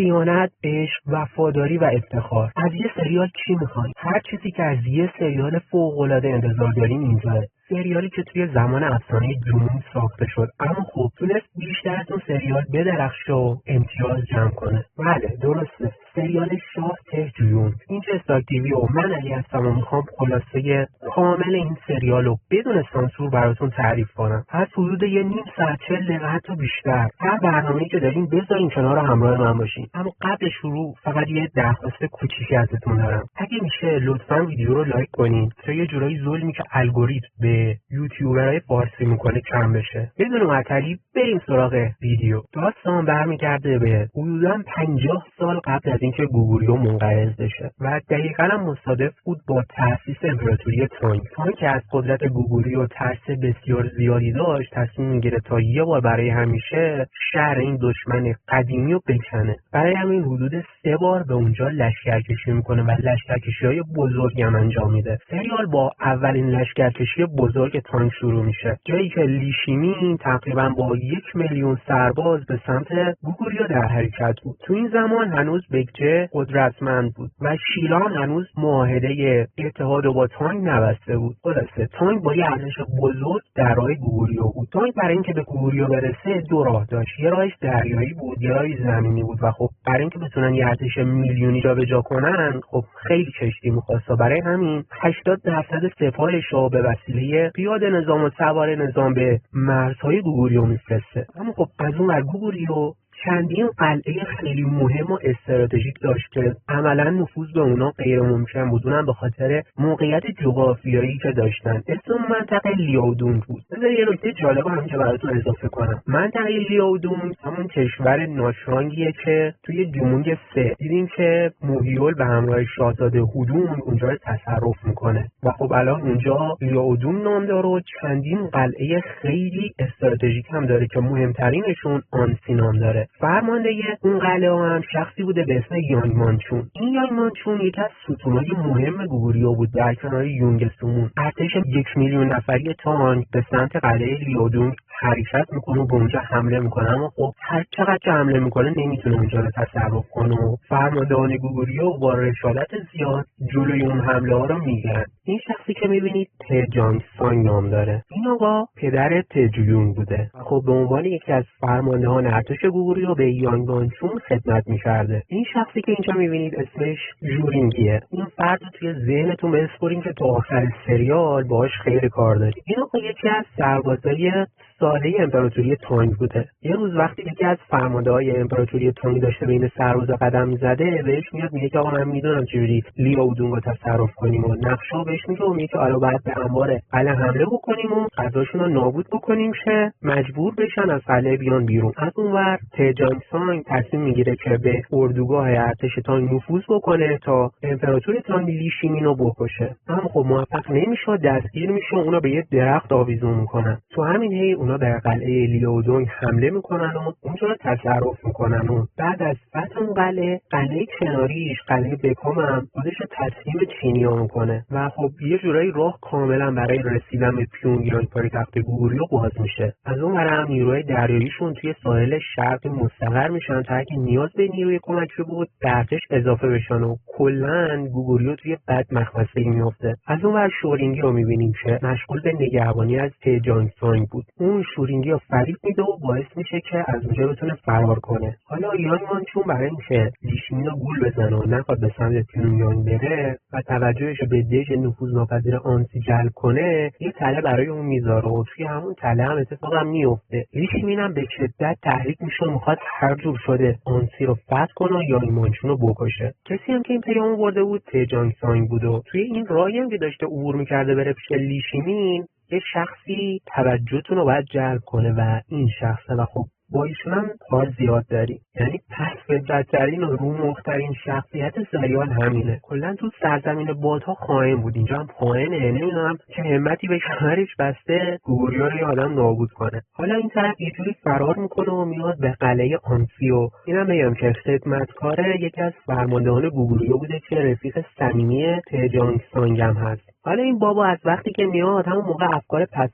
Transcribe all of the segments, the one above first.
خیانت، عشق، وفاداری و افتخار. از یه سریال چی میخوای؟ هر چیزی که از یه سریال فوق‌العاده انتظار داریم اینجاست. سریالی که توی زمان افسانه جنون ساخته شد، اما خب تونست بیشتر از اون سریال بدرخشه و امتیاز جمع کنه. بله درسته، سریال شاه ته‌جویون. اینجا استارک تیوی و من علی هستم و میخوام خلاصه کامل این سریال رو بدون سانسور براتون تعریف کنم. از حدود یه نیم ساعت 40 دقیقه حتی بیشتر. هر برنامه‌ای که دارین بذارین کنار همراه من باشین. اما قبل شروع فقط یه درخواست کوچیکی ازتون دارم. اگه میشه لطفاً ویدیو رو لایک کنین تا یه جورایی ظلمی که الگوریتم به یوتیوبرهای فارسی میکنه کم بشه. بدون معطلی بریم سراغ ویدیو. داستان برمیگرده به حدوداً 50 سال قبل از اینکه گوگوریو منقرض بشه و دقیقاً هم مصادف بود با تأسیس امپراتوری تانگ. تانگ که از قدرت گوگوریو ترس بسیار زیادی داشت، تصمیم میگیره تا یه بار برای همیشه شهر این دشمن قدیمی رو بکنه. برای همین حدود 3 بار به اونجا لشکرکشی میکنه و لشکرکشی‌های بزرگی هم انجام میده. سریال با اولین لشکرکشی بزرگ تانگ شروع میشه، جایی که لیشیمین تقریبا با 1,000,000 سرباز به سمت گوگوریو در حرکت بود. تو این زمان هنوز بکجه قدرتمند بود و شیران هنوز معاهده اتحاد با تانگ نبسته بود. خلاصه تانگ با یه ارتش بزرگ در راه گوگوریو بود. تانگ برای اینکه به گوگوریو برسه 2 راه داشت، یه راهش دریایی بود، یه راهش زمینی بود و خب برای اینکه بتونن یه ارتش میلیونی جابجا کنن خب خیلی کشتی می‌خواست. برای همین 80% سپاهش رو به وسیله پیاده نظام و سوار نظام به مرزهای گوگوریو میفرسته. اما خب از اون ور گوگوریو چندین قلعه خیلی مهم و استراتژیک داشت که عملا نفوذ به اونا غیر ممکن بود، اونم به خاطر موقعیت جغرافیایی که داشتن. اسم منطقه لیاودونگ بود. بذار یه نکته جالب هم که براتون اضافه کنم. منطقه لیاودونگ همون کشور ناشرانگیه که توی جمونگ 3 دیدیم که موهیول به همراه شاهزاده هودون اونجا رو تصرف میکنه و خب الان اونجا لیاودونگ نام داره و چندین قلعه خیلی استراتژیک هم داره که مهمترینشون آنسی نام داره. فرمانده اون قلعه هم شخصی بوده به اسم یانگ مانچون. این یانگ مانچون یکی از ستونهای مهم گوگوریو بود. در کنار یونگ سومون ارتش 1,000,000 نفری تانگ به سمت قلعه لیاودونگ حرکت میکنه و به اونجا حمله میکنه، اما خب هر چقدر که حمله میکنه نمیتونه اونجا رو تصرف کنه و فرماندهان گوگوریو با رشادت زیاد جلوی اون حمله ها رو میگیرن. این شخصی که میبینید تجانگ سانگ نام داره. این آقا پدر تجویون بوده و خب به عنوان یکی از فرماندهان ارتش گوگوریو به یانگ مانچون خدمت میکرده. این شخصی که اینجا میبینید اسمش ژورینگیه. این فرد رو توی ذهنتون بسپرین که تا آخر سریال باهاش خیلی کار دارید. این آقا یکی از سربازای ساده امپراتوری تانگ بوده. یه روز وقتی یکی از فرمانده‌های امپراتوری تانگ داشته بین سربازا قدم میزده، بهش میاد میگه که آقا من میدونم چجوری لیاودونگ رو تصرف کنیم و نقشه‌ها بهش میگه و میگه که حالا باید به انبار قلعه حمله بکنیم و غذاشون رو نابود بکنیم که مجبور بشن از قلعه بیان بیرون. از اونور تجانگ سانگ تصمیم میگیره که به اردوگاه ارتش تانگ نفوذ بکنه تا امپراتور تانگ لیشیمین رو بکشه. اما خب موفق نمیشه، دستگیر میشه و اونا به یه درخت آویزون میکنن. تو همین هی اونا در قلعه لیاودونگ حمله میکنن و اونجا رو تصرف میکنن و بعد از فتح اون قلعه کناریش قلعه بکام هم خودش رو تسلیم چینی‌ها میکنه و خب یه جورایی راه کاملا برای رسیدن به پیونگیانگ پایتخت گوگوریو باز میشه. از اون ور هم نیروهای دریاییشون توی ساحل شرق مستقر میشن تا اگه نیاز به نیروی کمکی بود به ارتش اضافه بشن و کلا گوگوریو توی بد مخمسه‌ای میفته. از اون ور شورینگی رو میبینیم که مشغول به نگهبانی از تجانگ سانگ بود. اون شورینگی رو فریب میده و باعث میشه که از اونجا بتونه فرار کنه. حالا یانگ مانچون برای اینکه لیشیمین رو گول بزنه و نخواد به سمت پیونگیانگ بره و توجهش رو به دژ نفوذناپذیر آنسی جلب کنه، یه تله برای اون میذاره و توی همون تله هم اتفاقا میفته. لیشیمین هم به شدت تحریک میشه و میخواد هر جور شده آنسی رو فتح کنه و یانگ مانچون رو بکشه. کسی هم که این پیامو برده بود تجانگ سانگ بود و توی این راهی هم که داشته عبور میکرده بره پیش لیشیمین، یه شخصی توجهتون رو باید جلب کنه و این شخصه و خب با ایشون هم کار زیاد داریم. یعنی پس فطرت‌ترین و رومخترین شخصیت سریال همینه. کلا تو سرزمین بادها خائن بود، اینجا هم خائنه. نمیدونم چه همتی به کمرش بسته گوگوریو رو یه آدم نابود کنه. حالا این طرف یه جوری فرار میکنه و میاد به قلعه آنسی و اینم بگم که خدمتکار یکی از فرماندهان گوگوریو بوده که رفیق صمیمی تجانگ سانگ هم هست. حالا این بابا از وقتی که میاد همون موقع افکار پس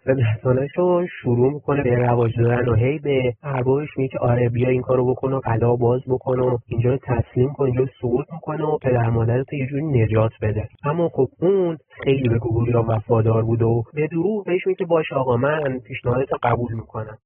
رو شروع میکنه به رواج دادن و هی به اربابش میگه که آره بیا این کارو بکن و قلا باز بکن و اینجا رو تسلیم کن، اینجا سقوط میکنه و پدر مادرت یه جوری نجات بده. اما خب اون خیلی به گوریا وفادار بود و به دروغ بهش میگه باشه آقا من پیشنهادتو قبول میکنم.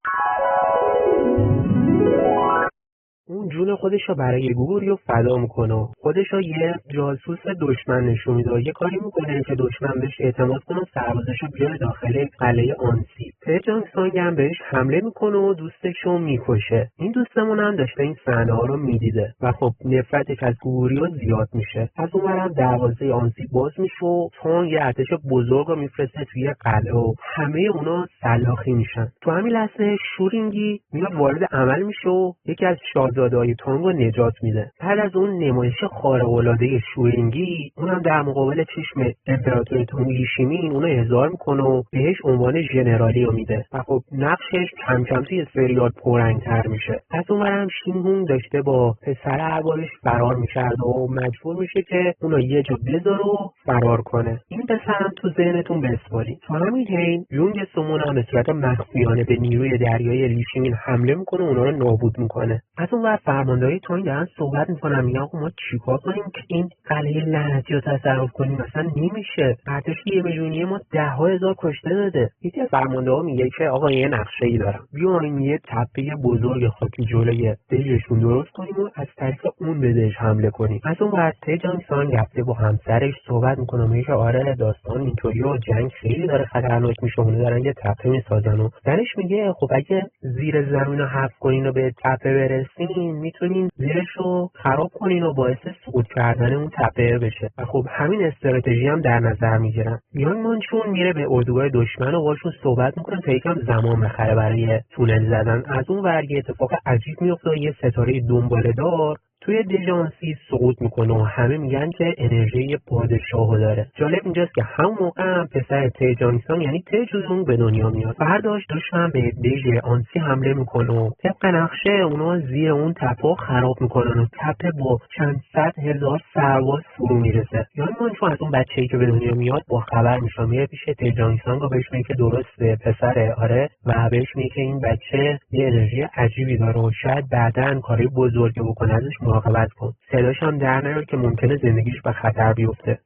اون جون خودش رو برای گوریو فدا میکنه، خودش رو یه جاسوس دشمن نشون میده، یه کاری میکنه که دشمن بهش اعتماد کنه و سربازش رو بیاره داخل قلعه آنسیب. تجانگ سانگ هم بهش حمله میکنه و دوستش رو میکشه. این دوستمون هم داشته این صحنه ها رو میدیده و خب نفرتش از گوریو زیاد میشه. از اونورم دروازه آنسیب باز میشه و تانگ یه ارتش بزرگ رو میفرسته توی قلعه و همه اونا سلاخی میشن. تو همین لحظه شورینگی میاد وارد عمل میشه و یکی از شاهزاده‌های تانگ رو نجات میده. بعد از اون نمایش خارق‌العاده شورینگی، اونم در مقابل چشم امپراتور تانگ لیشیمین اونو احضار میکنه و بهش عنوان ژنرالی رو میده و خب نقشش کم کم توی سریال پررنگ‌تر میشه. از اونورم شینهونگ داشته با پسر اربابش فرار میکرد و مجبور میشه که اونو یه جا بذاره و فرار کنه. این پسرم تو ذهنتون بسپارید. تو همین حین یونگ سومون هم به صورت مخفیانه به نیروی دریایی لیشیمین حمله میکنه و اونا رو نابود میکنه. از اون ور فرماندهای تانگ دارن صحبت میکنن، میگن ما چیکار کنیم که این قلعه لعنتی رو تصرف کنیم؟ مثلا نمیشه، ارتش 1 میلیونی ما 10,000 کشته داده. یکی از فرمانده‌ها میگه که آقا یه نقشه‌ای دارم، بیاین یه تپه بزرگ خاکی جلوی دژشون درست کنیم و از طریق اون به دژ حمله کنیم. از اون ور تجانگ سانگ رفته با همسرش صحبت میکنه، میگه که آره داستان اینطوریه و جنگ خیلی داره خطرناک میشه، اون دارن یه تپه میسازن و زنش میگه خب اگه زیر زمین رو حفر کنین و به تپه برسین میتونین زیرش رو خراب کنین و باعث سقوط کردن اون تپه بشه و خب همین استراتژی هم در نظر میگیرن. یانگ مانچون میره به اردوگاه دشمن و باشون صحبت میکنه تا یکم زمان بخره برای تونل زدن. از اون ور یه اتفاق عجیب میفته و یه ستاره دنباله‌دار توی دژ آنسیب سقوط میکنه و همه میگن که انرژی پادشاهو داره. جالب اینجاست که همون موقع هم پسر تجانگ سانگ یعنی تجوزونگ به دنیا میاد. فرداش دشمن به دژ آنسی حمله میکنه و طبق نقشه اونا زیر اون تپه خراب میکنن و تپه با چند صد هزار سرباز فرو میرسه. یعنی چون از اون بچه‌ای که به دنیا میاد با خبر میشه، میره پیش تجانگ سانگ و بهش میگه که درسته پسره، آره، و بهش میگه که این بچه یه انرژی عجیبی داره و شاید بعداً کاری بزرگی بکنه، ازش مراقبت کن. صداش هم در نیار که ممکنه زندگیش به خطر بیفته.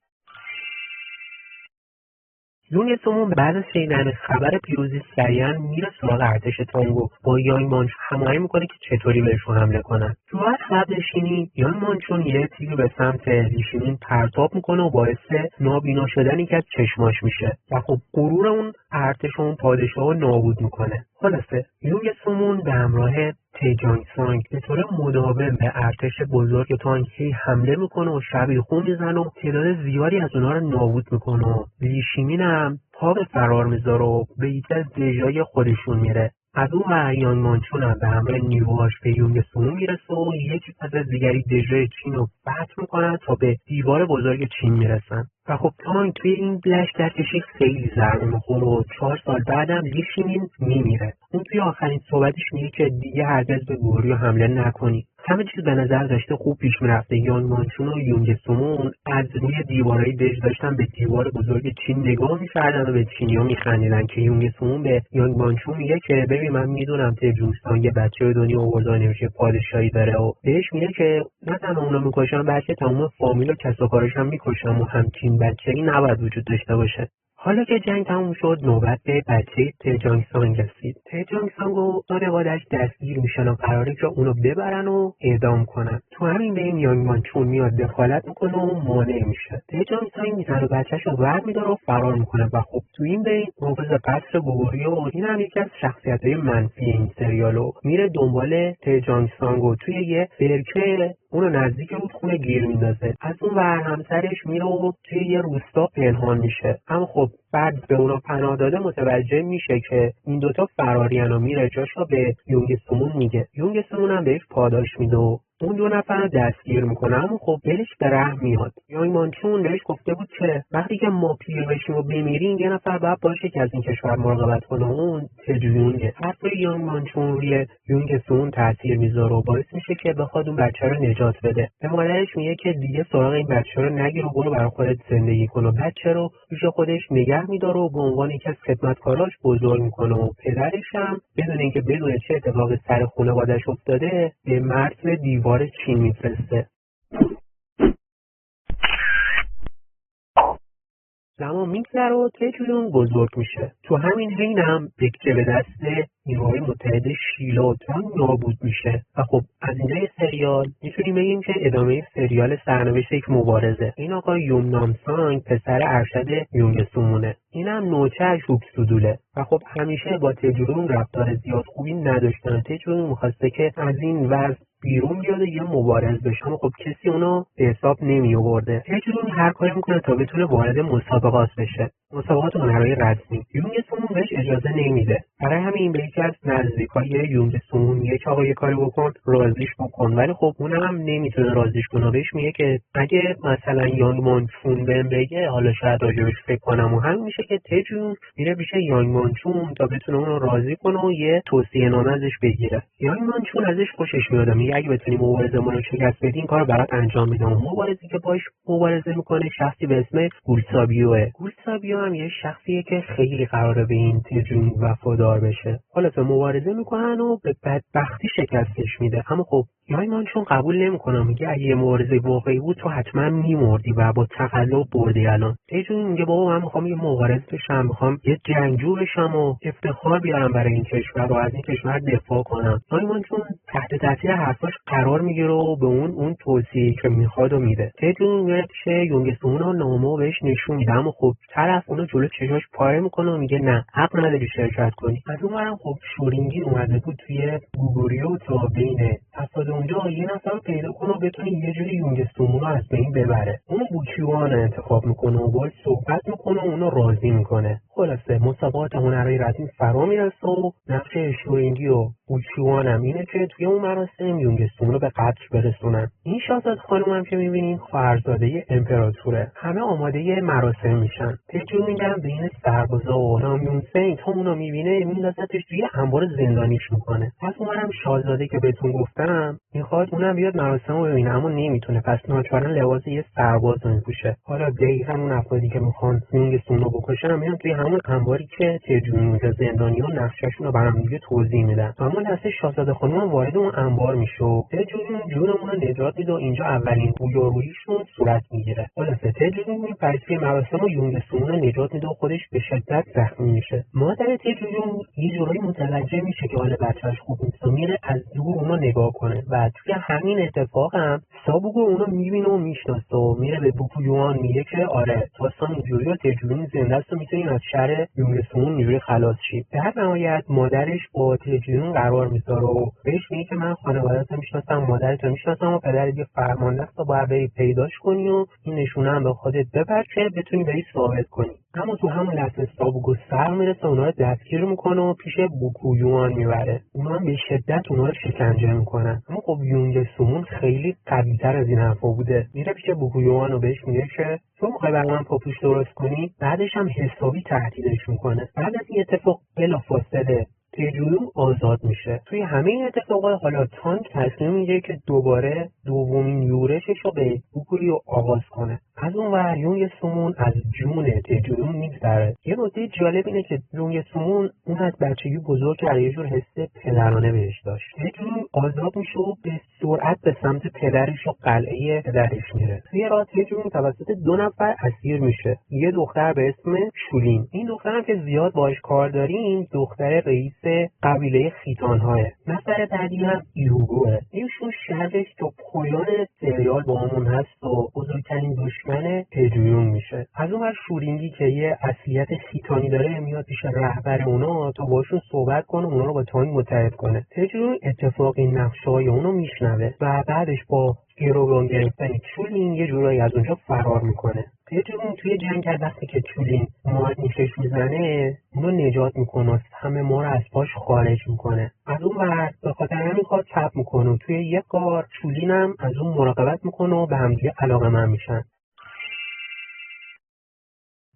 یونگ سومون بعد از شنیدن خبر پیروزی سریعا میره سراغ ارتش تانگ و با یانگ مانچون هماهنگ میکنه که چطوری بهشون حمله کنن. تو هر قبلشینی یانگ مانچون یه تیری به سمت لیشیمین پرتاب میکنه و باعث نابینا شدن یکی از چشماش میشه و خب غرور اون ارتش اون پادشاه رو نابود میکنه. خلاصه یونگ سومون به همراه تجانگ سانگ به طور مداوم به ارتش بزرگ تانگ حمله میکنه و شبیخون میزنه و تعداد زیادی از اونها رو نابود میکنه و لیشیمین هم پا به فرار میذاره و به یکی از دژهای خودشون میره. از اون ور یانگ مانچون هم به همراه نیروهاش به یونگ سومون میرسه و یکی پس از دیگری دژهای چین رو فتح میکنن تا به دیوار بزرگ چین میرسن. و خب تانگ توی این لشکرکشی خیلی ضربه میخوره و 4 سال بعدم لیشیمین میمیره. اون توی آخرین صحبتش میگه که دیگه هرگز به گوریو حمله نکنی. همه چیز به نظر داشته خوب پیش میرفته. یانگ مانچون و یونگ سومون از روی دیوارهای دژ داشتن به دیوار بزرگ چین نگاه میکردن و به چینی‌ها میخندیدن که یونگ سومون به یانگ مانچون میگه که ببین من میدونم تجانگ سانگ یه بچه به دنیا آورده نمیشه پادشاهی داره و بهش میگه که نه تنها اونو میکشن بلکه تمام فامیل و کس و کارش هم میکشن و همچین بچه‌ای نباید وجود داشته باشه. حالا که جنگ تموم شد نوبت به بچه تجانگ سانگ رسید. تجانگ سانگ و خانواده‌اش دستگیر میشن و قراره که اونو ببرن و اعدام کنن. تو همین بین یانگ مانچون میاد دخالت میکنه و مانع میشه. تجانگ سانگ میزنه و بچه‌ش رو ور میداره و فرار میکنه و خب تو این بین محافظ قصر گوریو و این هم یکی از شخصیت‌های منفی این سریالو میره دنبال تجانگ سانگ و توی یه برکه اونو نزدیک رودخونه گیر میندازه. از اون ور همسرش میره و توی یه روستا پنهان میشه. اما خب بعد به اونا پناه داده متوجه میشه که این دوتا فرارین و میره جاشو به یونگ سومون میگه. یونگ سومون هم بهش پاداش میده و اون 2 نفر رو دستگیر میکنه، اما خب دلش به رحم میاد. یانگ مانچون بهش گفته بود که وقتی که ما پیر بشیم و بمیریم یه نفر باید باشه که از این کشور مراقبت کنه. اون تجونگه. حرف یانگ مانچون روی یونگ سون تاثیر میذاره و باعث میشه که بخواد اون بچه رو نجات بده. به مادرش میگه که دیگه سراغ این بچه رو نگیر و برو برای خودت زندگی کن و بچه رو پیش خودش نگه میداره و به عنوان یکی از خدمتکاراش بزرگ میکنه و پدرش هم بدون اینکه بدونه چه اتفاقی سر خانواده‌اش افتاده به مرز دیوار چین میفرسته. زمان میگذره و تجون بزرگ میشه. تو همین حین هم بکچه به دست نیروهای متحد شیلا و تان نابود میشه و خب از اینجای سریال میتونیم بگیم که ادامه سریال سرنوشت یک مبارزه. این آقا یون نامسانگ پسر ارشد یونگ سومونه. این هم نوچه هوک سودوله و خب همیشه با تجون رفتار زیاد خوبی نداشتن. تجون میخواسته که از این وضع بیرون بیاد یه مبارز بشه، اما خب کسی اونو به حساب نمی آورده. تجون هر کاری میکنه تا بتونه وارد مسابقات بشه، مسابقات هنرهای رسمی. یونگ سومون بهش اجازه نمیده. برای همین به یکی از نزدیکای یونگ سومون میگه که آقا یه کاری بکن راضیش بکن، ولی خب اونم نمیتونه راضیش کنه. بهش میگه که اگه مثلا یانگ مانچون بهم بگه حالا شاید راجبش فکر کنم و همین میشه که تجون میره پیش یانگ مانچون تا بتونه اونو راضی کنه و یه توصیه نامه ازش بگیره. یانگ مانچون ازش خوشش میاد، میگه اگه بتونی مبارزه ما رو شکست بدی این کارو برات انجام میدم. مبارزی که باش مبارزه میکنه شخصی به اسم گولسابیوه. گولسابیو هم یه شخصیه که خیلی قراره به این تجون وفادار بشه. خلاصه مبارزه میکنن و به بدبختی شکستش میده. اما خب یانگ مانچون قبول نمیکنه، میگه اگه مبارزه واقعی بود تو حتما میمردی و با تقلب بردی. الان تجون میگه بابا من میخوام یه مبارز بشم، میخوام یه جنگجو بشم و افتخار بیارم برای این کشور و از این کشور دفاع کنم. یانگ مانچون تحت تاثیر حرفاش قرار میگیره و به اون توصیه‌ای که میخواد و میده. تجون میره پیش یونگ سومون و نامه بهش نشون میده، اما خب طرف اونو جلو چشاش پاره میکنه و میگه نه حق نداری شرکت کنی. از اونورم خب شورینگی اومده بود توی گوگوریو تا بین افراد اونجا یه نفر رو پیدا کنه و بتونه یه جوری یونگ سومون رو از بین ببره. اون بوکیوان انتخاب میکنه و باهاش صحبت میکنه و اونو راضی میکنه. خلاصه مسابقات هنرهای رسمی فرا میرسه و نقش شورینگی و بوکیوان هم اینه که توی اون مراسم یونگ سومون رو به قتل برسونن. این شاهزاده خانم هم که میبینین خواهرزاده امپراتوره. همه آماده مراسم میشن. تجون میگن بین سربازا و نامیون سنگ تا اونو میبینه میندازتش توی انبار زندانیش میکنه. پس اونم شاهزاده که بهتون گفتم میخواد اونم بیاد مراسم رو ببینه اما نمیتونه، پس ناچارن لباس یه سرباز رو میپوشه. حالا دقیقاً اون افرادی که میخوان یونگ سومون رو بکشن میان توی همون انباری که تجون میگه زندانیان نقشه‌شون رو برام دیگه توضیح میدن. اما دسته شاهزاده خانم وارد اون انبار میشه و تجون جونمون رو نجات میده و اینجا اولین رویاروییشون صورت میگیره. خلاصه تجون این پرستی مراسم و یونگ سومون رو نجات میده و خودش به شدت زخمی میشه. مادر تجون یه جورایی متوجه میشه که حال بچه‌اش خوب نیست و میره از دور اونو نگاه کنه و توی همین اتفاق هم سابوگو اونو میبینه و میشناسه و میره به بوکویوان میگه که آره داستان اینجوری و تجون زنده است و میتونیم از شر یونگ سومون اینجوری خلاص شیم. در نهایت مادرش با تجون قرار میذاره و بهش میگه که من خانواده‌ت میشناسم، مادرت میشناسم و پدرت یه فرمانده است و باید بری پیداش کنی و این نشونه هم به خودت ببر که بتونی بری ثابت کنی. اما تو همون لحظه سابوگو سر میرسه اونا رو دستگیر میکنه و پیش بوکویوان میبره. اونا هم به شدت اونا رو شکنجه میکنن. اما خب یونگ سومون خیلی قوی‌تر از این حرفا بوده. میره پیش بوکویوان و بهش میگه که تو میخوای برای من پاپوش درست کنی. بعدش هم حسابی تهدیدش میکنه. بعد از این اتفاق بلافاصله تجون آزاد میشه. توی همه این اتفاقات حالا تانگ تصمیم میگیره که دوباره دومین یورشش رو به بوکوریو آغاز کنه. از اون ور یونگ سومون از جون تجون میگذره. یه نکته جالب اینه که یونگ سومون اون از بچگی بزرگ کرده یه جور حس پدرانه بهش داشت. تجون آزاد میشه و به سرعت به سمت پدرش و قلعه پدرش میره. توی راه تجون توسط 2 نفر اسیر میشه. یه دختر به اسم شولین. این دخترم که زیاد باهاش کار داریم دختر رئیس قبیله خیتان‌های. نفر بعدی هم ایروگوه. ایشون شرطش تا پایان سریال با همون هست و بزرگترین دشمن تجون میشه. از اون ور شورینگی که یه اصلیت خیتانی داره میاد پیش رهبر اونا تا باشون صحبت کنه اونا رو با تانگ متحد کنه. تجون اتفاقی نقشه‌های اونو میشنوه و بعدش با گروگان گرفتن شولین یه جورایی از اونجا فرار میکنه. تجون توی جنگ وقتی که چولین نیشش میزنه اونو نجات میکنه، همه ما رو از پاش خارج میکنه. از اون ور به خاطر همین کار چپ میکنه. توی یک کار چولین هم از اون مراقبت میکنه و به همدیگه علاقه‌مند میشن.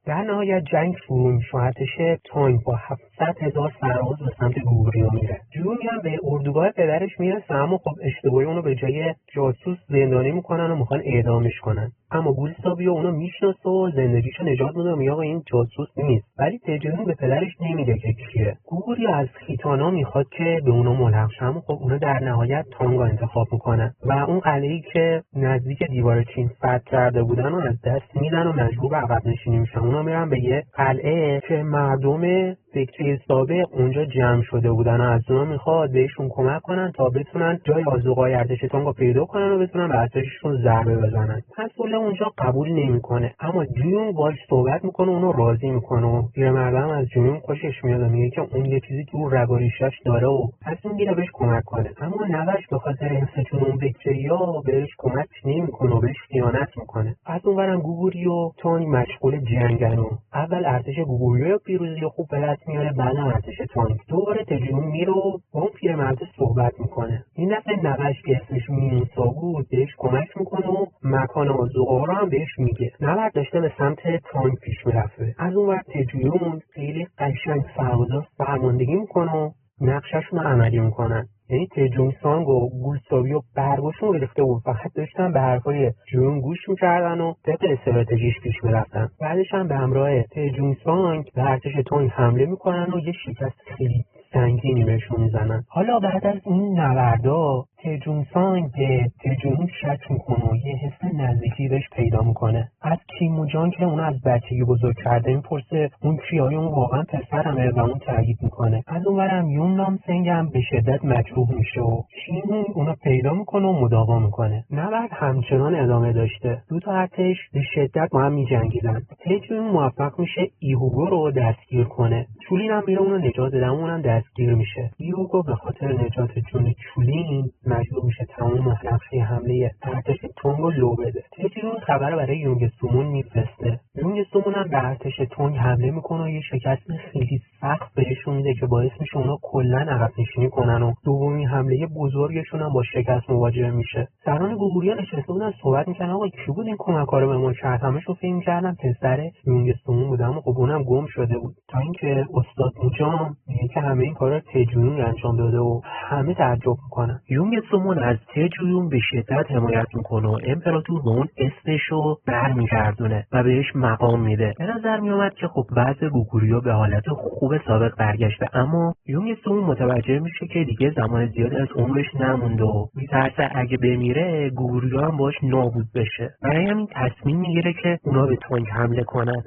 در نهایت جنگ شروع میشه. ارتش تانگ با 700,000 سرباز به سمت گوریو میره. جونگ هم به اردوگاه پدرش میرسه، اما خب اشتباهی اونو به جای جاسوس زندانی میکنن و میخوان اعدامش کنن. اما گوستاویو اونو میشناسه و زندگیشو نجات میده و میگه آقا این جاسوس نیست. ولی تجون به پدرش نمیگه که کیه. گوریو از خیتانا میخواد که به اونا ملحق شه، اما خب اونا در نهایت تانگو انتخاب میکنن و اون قلعه‌ای که نزدیک دیوار چین فتح کرده بودن رو از دست میدن و مجبور به عقب نشینی میشن. اونا میرن به یه قلعه که مردم سکته سابق اونجا جمع شده بودن و از اونا میخواد بهشون کمک کنن تا بتونن جای آذوقه‌های ارتش تانگو پیدا کنن و بتونن به ارتششون ضربه بزنن. مسئول اونجا قبول نمیکنه، اما جون باهاش صحبت میکنه، اونو راضی میکنه و پیرمردم از جون خوشش میاد و میگه که اون یه چیزی تو رگ و ریشش داره و تصمیم میگیره بهش کمک کنه. اما نوش به خاطر حس اون بکتریا بهش کمک نمیکنه و بهش خیانت میکنه. از اونورم گوگوری و تونی مشغول جنگن و اول ارتش گوگوری پیروزی خوب به دست میاره، بعد ارتش تانگ. دوباره تجون میره و با اون پیرمرد صحبت میکنه. این دفعه نوش که اسمش مینوسا بود بهش کمک میکنه و مکان آذوقه‌ها رو هم بهش میگه. نبرد داشته به سمت تانگ پیش میرفته. از اون وقت تجون خیلی قشنگ سربازا فرماندگی میکنه و نقششون رو عملی میکنن. یعنی تجون سانگ و گوستاویو برگشون گرفته بود، فقط داشتن به حرفای جون گوش میکردن و طبق استراتژیش پیش میرفتن. بعدش هم به همراه تجون سانگ به ارتش تانگ حمله میکنن و یه شکست خیلی سنگینی بهشون میزنن. حالا بعد از این نبردا تجون سانگ به تجون شک میکنه و یه حس نزدیکی بهش پیدا میکنه. از کیمو جان که اون از بچگی بزرگ کرده میپرسه اون کیه، اون واقعا پسرمه و اون تایید میکنه. از اونورم یون نام سنگ هم به شدت مجروح میشه و کیمو اونو پیدا میکنه و مداوا میکنه. نبرد همچنان ادامه داشته. دو تا ارتش به شدت با هم میجنگیدن. تجون موفق میشه ایهوگو رو دستگیر کنه. چولین هم میره اونو نجات بده، اونم دستگیر میشه. ایهوگو به خاطر نجات جون چولین مجبور میشه تمام نقشه حمله ارتش تونگ رو لو بده. تجون خبر برای یونگ سومون میفرسته. یونگ سومون هم به ارتش تونگ حمله میکنه و یه شکست خیلی سخت بهشون میده که باعث میشه اونا کلا عقب نشینی کنن و دومین حمله بزرگشون هم با شکست مواجه میشه. سران گوگوریا نشسته بودن صحبت میکنن آقا کی بود این کمک‌ها رو به ما کرد؟ همشون فکر می‌کردن پسر یونگ سومون بود، اما خب اونم گم شده بود. تا اینکه استاد موجام میگه که همه این کارا تجون انجام داده و همه تعجب میکنن. یونگ سومون از تجون به شدت حمایت میکنه و امپراتور به اون اسمشو برمیگردونه و بهش مقام میده. به نظر میومد که خب وضع گوگوریا به حالت خوب سابق برگشته، اما یونگ سومون متوجه میشه که دیگه زمان زیاد از عمرش نمونده و میترسه اگه بمیره گوگوریا هم باش نابود بشه. برای همین تصمیم میگیره که اونا به تونگ حمله کنن.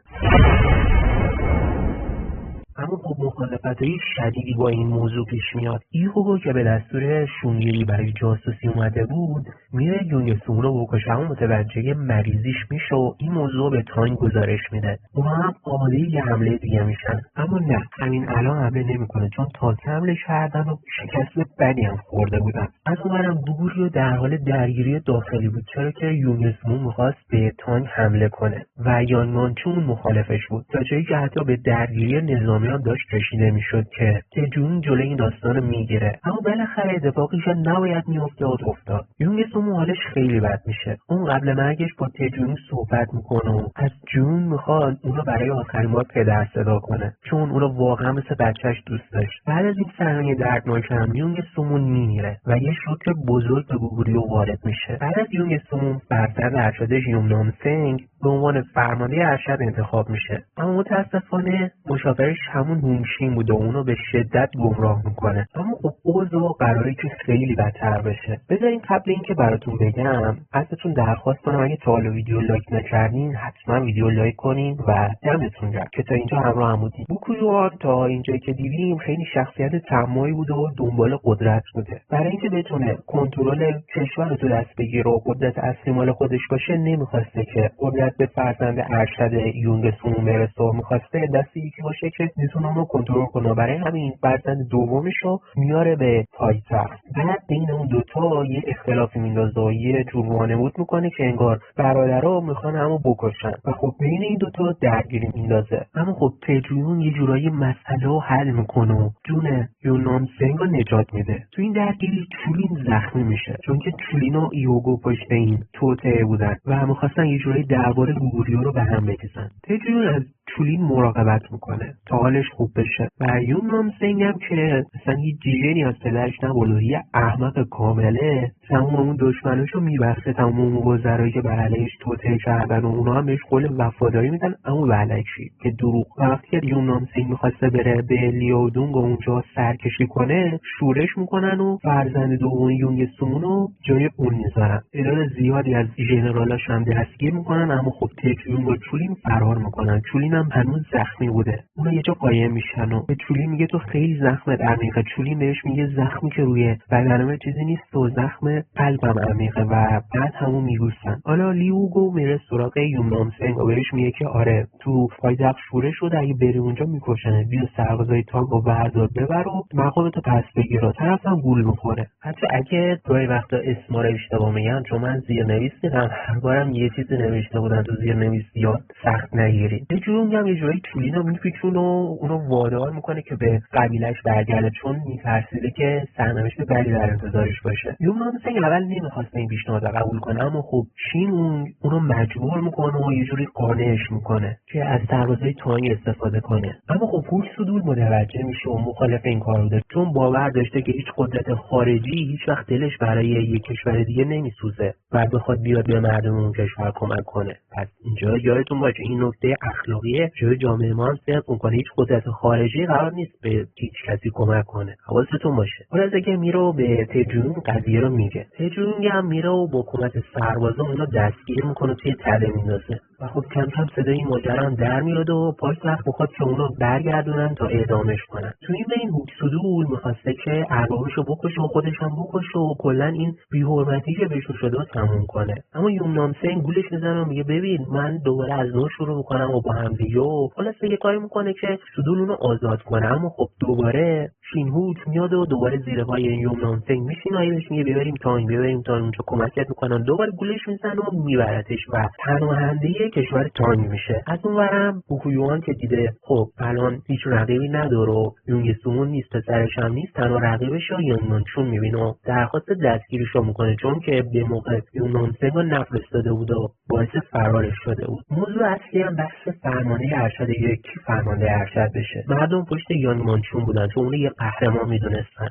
اما خب مخالفت‌های شدیدی با این موضوع پیش میاد. ایهوگو که به دستور شونگیری برای جاسوسی اومده بود میره یونگ سومون رو بکشه، اما متوجه مریضیش میشه و این موضوع به تانگ گزارش میده. اونا هم آماده یه حمله دیگه میشن، اما نه، همین الان حمله نمیکنه چون تازه حمله کردن و شکست بدی هم خورده بودن. از اونورم گوگوریو در حال درگیری داخلی بود، چرا که یونگ سومون میخواست به تانگ حمله کنه و یان مانچون مخالفش بود، تا جایی که حتی به درگیری نظامی هم داشت رسیده میشد که تجون جلوی این داستان رو میگیره. اما بالاخره اتفاقی که نباید میافتاد افتاد. یونگ سومون حالش خیلی بد میشه. اون قبل مرگش با تجون صحبت میکنه و از جون میخواد اونو برای آخرین بار پدر صدا کنه، چون اونو واقعا مثل بچهش دوست داشت. بعد از این صحنه دردناک هم یونگ سومون میمیره و یه شوک بزرگ به گوگوریو وارد میشه. بعد از یونگ سومون برتر ارشد یون نام سنگ به عنوان فرمانده ارشد انتخاب میشه، اما متاسفانه مشاورش همون هونشین بود و اونو به شدت گمراه میکنه. اما خب اوضاع قراره که خیلی بدتر بشه. بذارین قبل اینکه براتون بگم ازتون درخواست کنم اگه تا حالا ویدیو لایک نکردین حتما ویدیو لایک کنین و دمتون گرم که تا اینجا همراه هم بودین. بوکویوان تا اینجایی که دیدیم خیلی شخصیت طماعی بوده و دنبال قدرت بوده. برای اینکه بتونه کنترل کشور رو دست بگیره و قدرت اصلی مال خودش باشه نمیخواسته که قدرت نسبت به فرزند ارشد یونگ سمون برسه و میخواسته دست یکی باشه که میتونه اونو کنترل کنه. برای همین فرزند دومش رو میاره به پایتخت. بعد بین اون دوتا یه اختلافی میندازه و یه جور وانمود میکنه که انگار برادرها میخوان همو بکشن و خب بین این دوتا درگیری میندازه. اما خب تجویون یه جورایی مسئله رو حل میکنه و جون یونامسنگ رو نجات میده. تو این درگیری چولین زخمی میشه چون که چولین و ایوگو پشت این توطئه بودن و میخواستن یه جورایی درباره گوگوریو رو به هم بریزن. تجویون از چولین مراقبت میکنه تا حالش خوب بشه و یونامسنگ هم که مثلا یه جیگری از پدرش نبوده، یه احمق کامله، تمام اون دشمناشو میبخشه، تمام اون وزرایی که به علیهش توطئه کردن و اونا هم بهش قول وفاداری میدن، اما بلکشی که دروغ. وقتی که یونامسنگ میخواسته بره به لیودونگ و اونجا سرکشی کنه، شورش میکنن و فرزند دوم یونگ سمونو جای اون میذارن. تعداد زیادی از ژنرالاش هم دستگیر میکنن، اما خب تجویون و چولین فرار میکنن. چولین هم هنوز زخمی بوده. اونا یه جا قایم میشن و به چولین میگه تو خیلی زخمت عمیقه. چولین بهش میگه زخمی که روی بدنم چیزی نیست و زخم قلبم عمیقه و بعد همون میگوستن. حالا لیوگو میره سراغ یونامسنگ و بهش میگه که آره تو پایتخت شورش شده، اگه بری اونجا میکشنه، بیا سربازای تانگو بردار ببر و مقامتو پس بگیر. طرفم گول میخوره. حتی اگه گاهی وقتا اسما رو اشتباه میگن، چون من زیرنویس دیدم هر بارم یه چیزی نوشته بودن تو زیرنویس یاد سخت نگیرید. یه هم یه جوری چولین رو میپیچون و اونو وادار میکنه که به قبیلش برگرده چون میترسیده که سرنوشت بدی در انتظارش باشه. یونامسنگ اول نمیخواست این پیشنهاد قبول کنه، اما خب شین اونو مجبور میکنه و یه جوری قانعش میکنه که از سربازای تانگ استفاده کنه. اما خب هوکسودول متوجه میشه و مخالف این کار بوده، چون باور داشته که هیچ قدرت خارجی هیچ وقت دلش برای یک کشور دیگه نمیسوزه و بخواد بیاد به مردم اون کشور کمک کنه. پس اینجا یادتون باشه این نکته اخلاقی جای جامعه ما هم صرف کنه، هیچ قدرت خارجی قرار نیست به هیچ کسی کمک کنه. حواستون باشه. اون از که میره به تجویون قضیه رو میگه. تجویون هم میره و با کمک سربازا اونو دستگیر میکنه، توی تله میندازه و خب کم کم صدای ماجرا هم در میاد و پایتخت میخواد که اونو برگردونن تا اعدامش کنن. تو این هوکسودول میخواسته که اربابشو بکشه و خودش هم بکشه و کلا این بی‌حرمتی که بهش شده رو تموم کنه. اما یونامسنگ گولش میزنه و میگه ببین من دوباره از نو شروع میکنم و با هم دیگه و خلاص یه کاری میکنه که سودول اونو آزاد کنه. اما خب دوباره شینهوک میاد و دوباره زیر پای یونامسنگ میشینه و بهش میگه ببریم تاین اونجا کمکت میکنن. دوباره گولش میزنه و میبرتش و پناهنده کشور تاین میشه. از اونورم بوکویوان که دیده خب الان هیچ رقیبی نداره و یونگ سمون نیست، پسرش هم نیست، تنها رقیبش یانگمانچون میبینه و درخواست دستگیریشو میکنه چون که به موقع یونامسنگ رو نفرستاده بود و باعث فرارش شده بود. موضوع اصلی هم بحث فرمانده ارشد، کی فرمانده ارشد بشه. مردم پشت یانگمانچون بودن چون اون یه قهرمان میدونستن.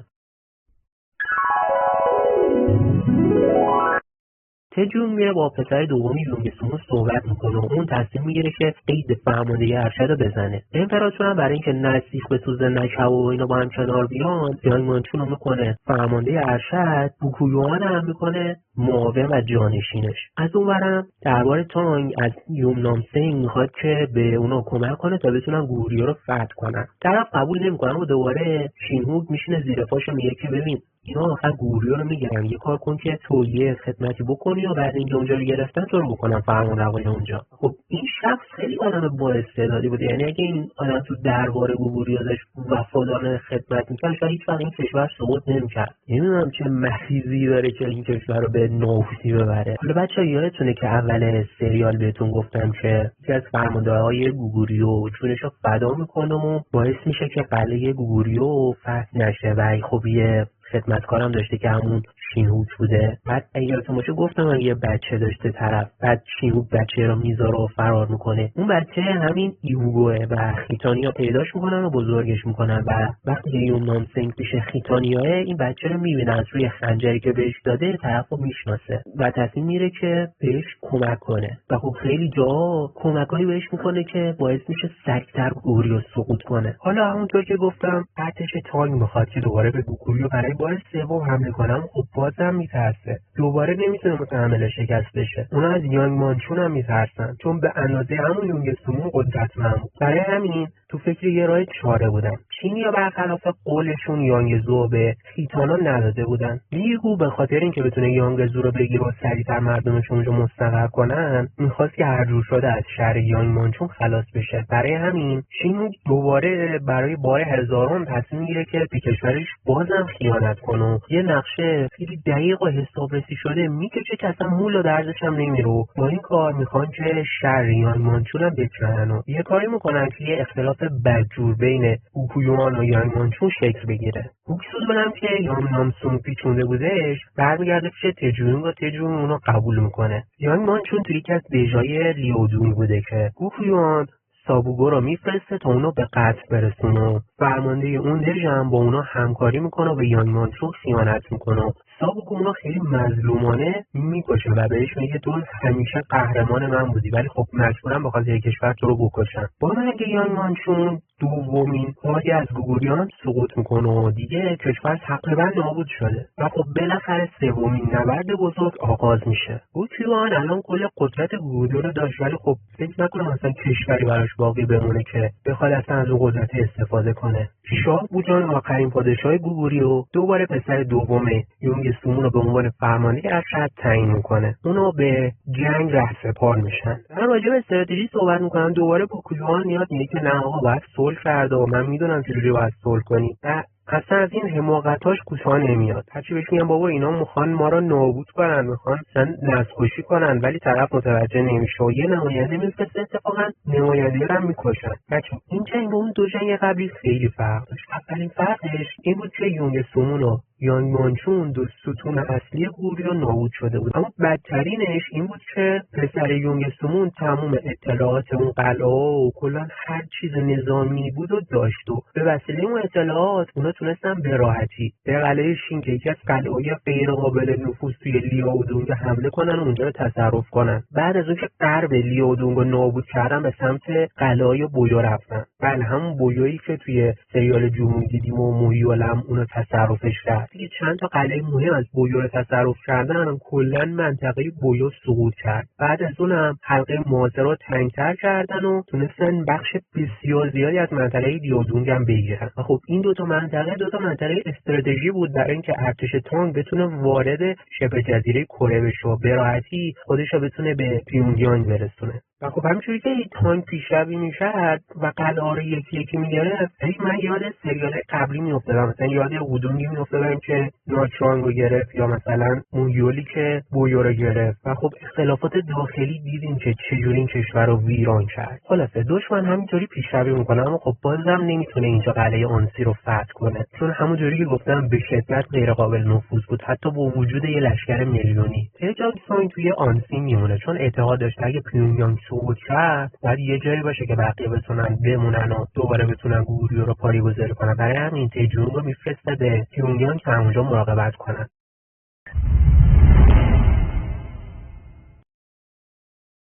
تجویون میره با پسر دومی یونگ سمون صحبت میکنه و اون تصمیم میگیره که قید فرمانده ارشد رو بزنه. امپراتور هم برای اینکه نسیخ به سوزه نشه و اینا با هم کنار بیان، یانگمانچون رو میکنه فرمانده ارشد، بوکویوان هم میکنه معاون و جانشینش. از اونورم دربار تانگ از یونامسنگ میخواد که به اونا کمک کنه تا بتونن گوریو رو فتح کنن. طرف قبول نمیکنه و دوباره شینهوک میشینه زیر پاش میگه که ببین اینا آخر گوریو رو میگیرن، یه کار کن که تو یه خدمتی بکنی و بعد اینکه اونجا رو گرفتن تو رو بکنن فرمانروای اونجا. خب این شخص خیلی آدم با استعدادی بود، یعنی اگه این آدم تو دربار گوریو ازش وفادارانه خدمت میکرد شاید هیچ وقت این کشور سقوط نمیکرد. نمیدونم چه مخیزی داره که این کشور رو به نابودی ببره. حالا بچه‌ها یادتونه که اول سریال بهتون گفتم که یکی از فرمانده‌های گوگوریو جونشو فدا میکنه و باعث میشه که قلعه گوگوریو فتح نشه و خب یه خدمتکارم داشته که همون شینهوک بوده. بعد اگر تو باشه گفتم یه بچه داشته طرف، بعد شینهوک بچه رو میذاره و فرار میکنه. اون بچه همین ایوگوه و خیتانیا پیداش میکنن و بزرگش میکنن و وقتی که یونامسنگ پیش خیتانیاه این بچه رو میبینه از روی خنجری که بهش داده طرف رو میشناسه و تصمیم میره که بهش کمک کنه و خب خیلی جا کمکایی بهش میکنه که باعث میشه سریعتر گوریو سقوط کنه. حالا همونطور که گفتم ارتش تانگ میخواد که دوباره به گوریو برای بار سوم حمله کنم، خب بازم میترسه، دوباره نمیتونه متحمل شکست بشه. اونا از یانگمانچون هم میترسن چون به اندازه همون یونگ سمون قدرتمند بود. برای همین تو فکر یه راه چاره بودن. چینی‌ها برخلاف قولشون یانگزو به خیتانا نداده بودن. لیگو به خاطر اینکه بتونه یانگزو رو بگیره و سریعتر مردمشون اونجا مستقر کنن، میخواست که هر جور شده از شهر یانگمانچون خلاص بشه. برای همین شین دوباره برای بار هزارم تصمیم میگیره که به کشورش بازم خیانت کنه. یه نقشه خیلی دقیق و حسابرسی شده میکشه که اصلا مول و درزش هم نمیره. با این کار میخوان که شهر یانگمانچون هم بکنن و یه کاری میکنن که یه اختلاف بدجور بین گوکویوان و یانگمانچون شکل بگیره. گوکسودون هم که یانگنامسونگ پیچونده بودش برمیگرده پیش تجونگ و تجونگ اونو قبول میکنه. یانگمانچون توی یکی از دژهای لیودونگ بوده که گوکویوان سابوگو رو میفرسته تا اونو به قتل برسونه. فرمانده اون دژ هم با اونا همکاری میکنه و به یانگمانچون خیانت میکنه. سابوگو اونو خیلی مظلومانه میکشه و بهش میگه تو همیشه قهرمان من بودی ولی خب مجبورم بخاطر کشور تو رو بکشم. با مرگ یانگمانچون دومین پای از گوگوریان سقوط میکنه و دیگه کشور تقریبا نابود شده و خب بالاخره سومین نبرد بزرگ آغاز میشه. گوکویوان الان کل قدرت گوگوریو رو داشت ولی خب فکر نکنم مثلا کشوری براش باقی بمونه که بخواد اصلا از اون قدرت استفاده کنه. شاه بوجان آخرین پادشاه گوگوریو دوباره پسر دوم یونگ سومون رو به عنوان فرمانده ارشد تعیین میکنه. اونا به جنگ رهسپار میشن. من راجع به استراتژی صحبت میکنم. دوباره گوکویوان میگه که نه آقا باید صلح کرده و من میدونم چجوری باید صلح کنی. اصلا از این حماقتاش کوتاه نمیاد. هرچی بهش میگم بابا اینا میخوان ما رو نابود کنن، میخوان مثلا نسل‌کشی کنن، ولی طرف متوجه نمیشه و یه نماینده میفرسته. اتفاقا نماینده رو هم میکشن. بچه این جنگ و اون دو جنگ قبلی خیلی فرق داشت. اولین فرقش این بود که یونگ سومون و یانگمانچون دو ستون اصلی گوریو نابود شده بود. اما بدترینش این بود که پسر یونگ سومون تمام اطلاعات اون قلعه و کلا هر چیز نظامی بود و داشت و به وسیله اون اطلاعات اونا تونستن به راحتی به قلعه شین که یکی از قلعه‌های غیر قابل نفوذ توی لیودونگ حمله کنن و اونجا رو تصرف کنن. بعد از اون که غرب لیودونگ رو نابود کردن به سمت قلعه‌های بویو رفتن. بله همون بویویی که توی سریال جنون دیدیم و مویولم اونو تصرفش کرد. دیگه چند تا قلعه مهم از بویو رو تصرف کردن کلا منطقه بویو سقوط کرد. بعد از اونم حلقه مازه رو تنگ‌تر کردن و تونستن بخش بسیار زیادی از منطقه لیودونگ هم بگیرن. و خب این دو تا منطقه استراتژی بود برای اینکه ارتش تانگ بتونه وارد شبه جزیره کره بشه و به راحتی خودش رو بتونه به پیونگیانگ برسونه. و خب همینجوری که تانگ پیشروی میشد و قلعه رو یکی یکی میگرفت، من یاد سریال قبلی میافتادم. مثلا یاد وودونگی میافتادم که ناچوانگ رو گرفت یا مثلا مونیولی که بویو رو گرفت. و خب اختلافات داخلی دیدیم که چجوری این کشور رو ویران کرد. خلاصه دشمن همینطوری پیشروی میکنه اما خب بازم نمیتونه اینجا قلعه آنسی رو فتح کنه، چون همونجوری که گفتم به شدت غیر قابل نفوذ بود حتی با وجود یه لشکر میلیونی. تجانگ توی آنسی میمونه چون اعتقاد داشت اگه پیونگیانگ سقوط کرد باید یه جایی باشه که بقیه بتونن بمونن و دوباره بتونن گوریو رو پاری گذاری کنن. برای همین تجونگ رو میفرسته به پیونگیانگ که اونجا مراقبت کنن.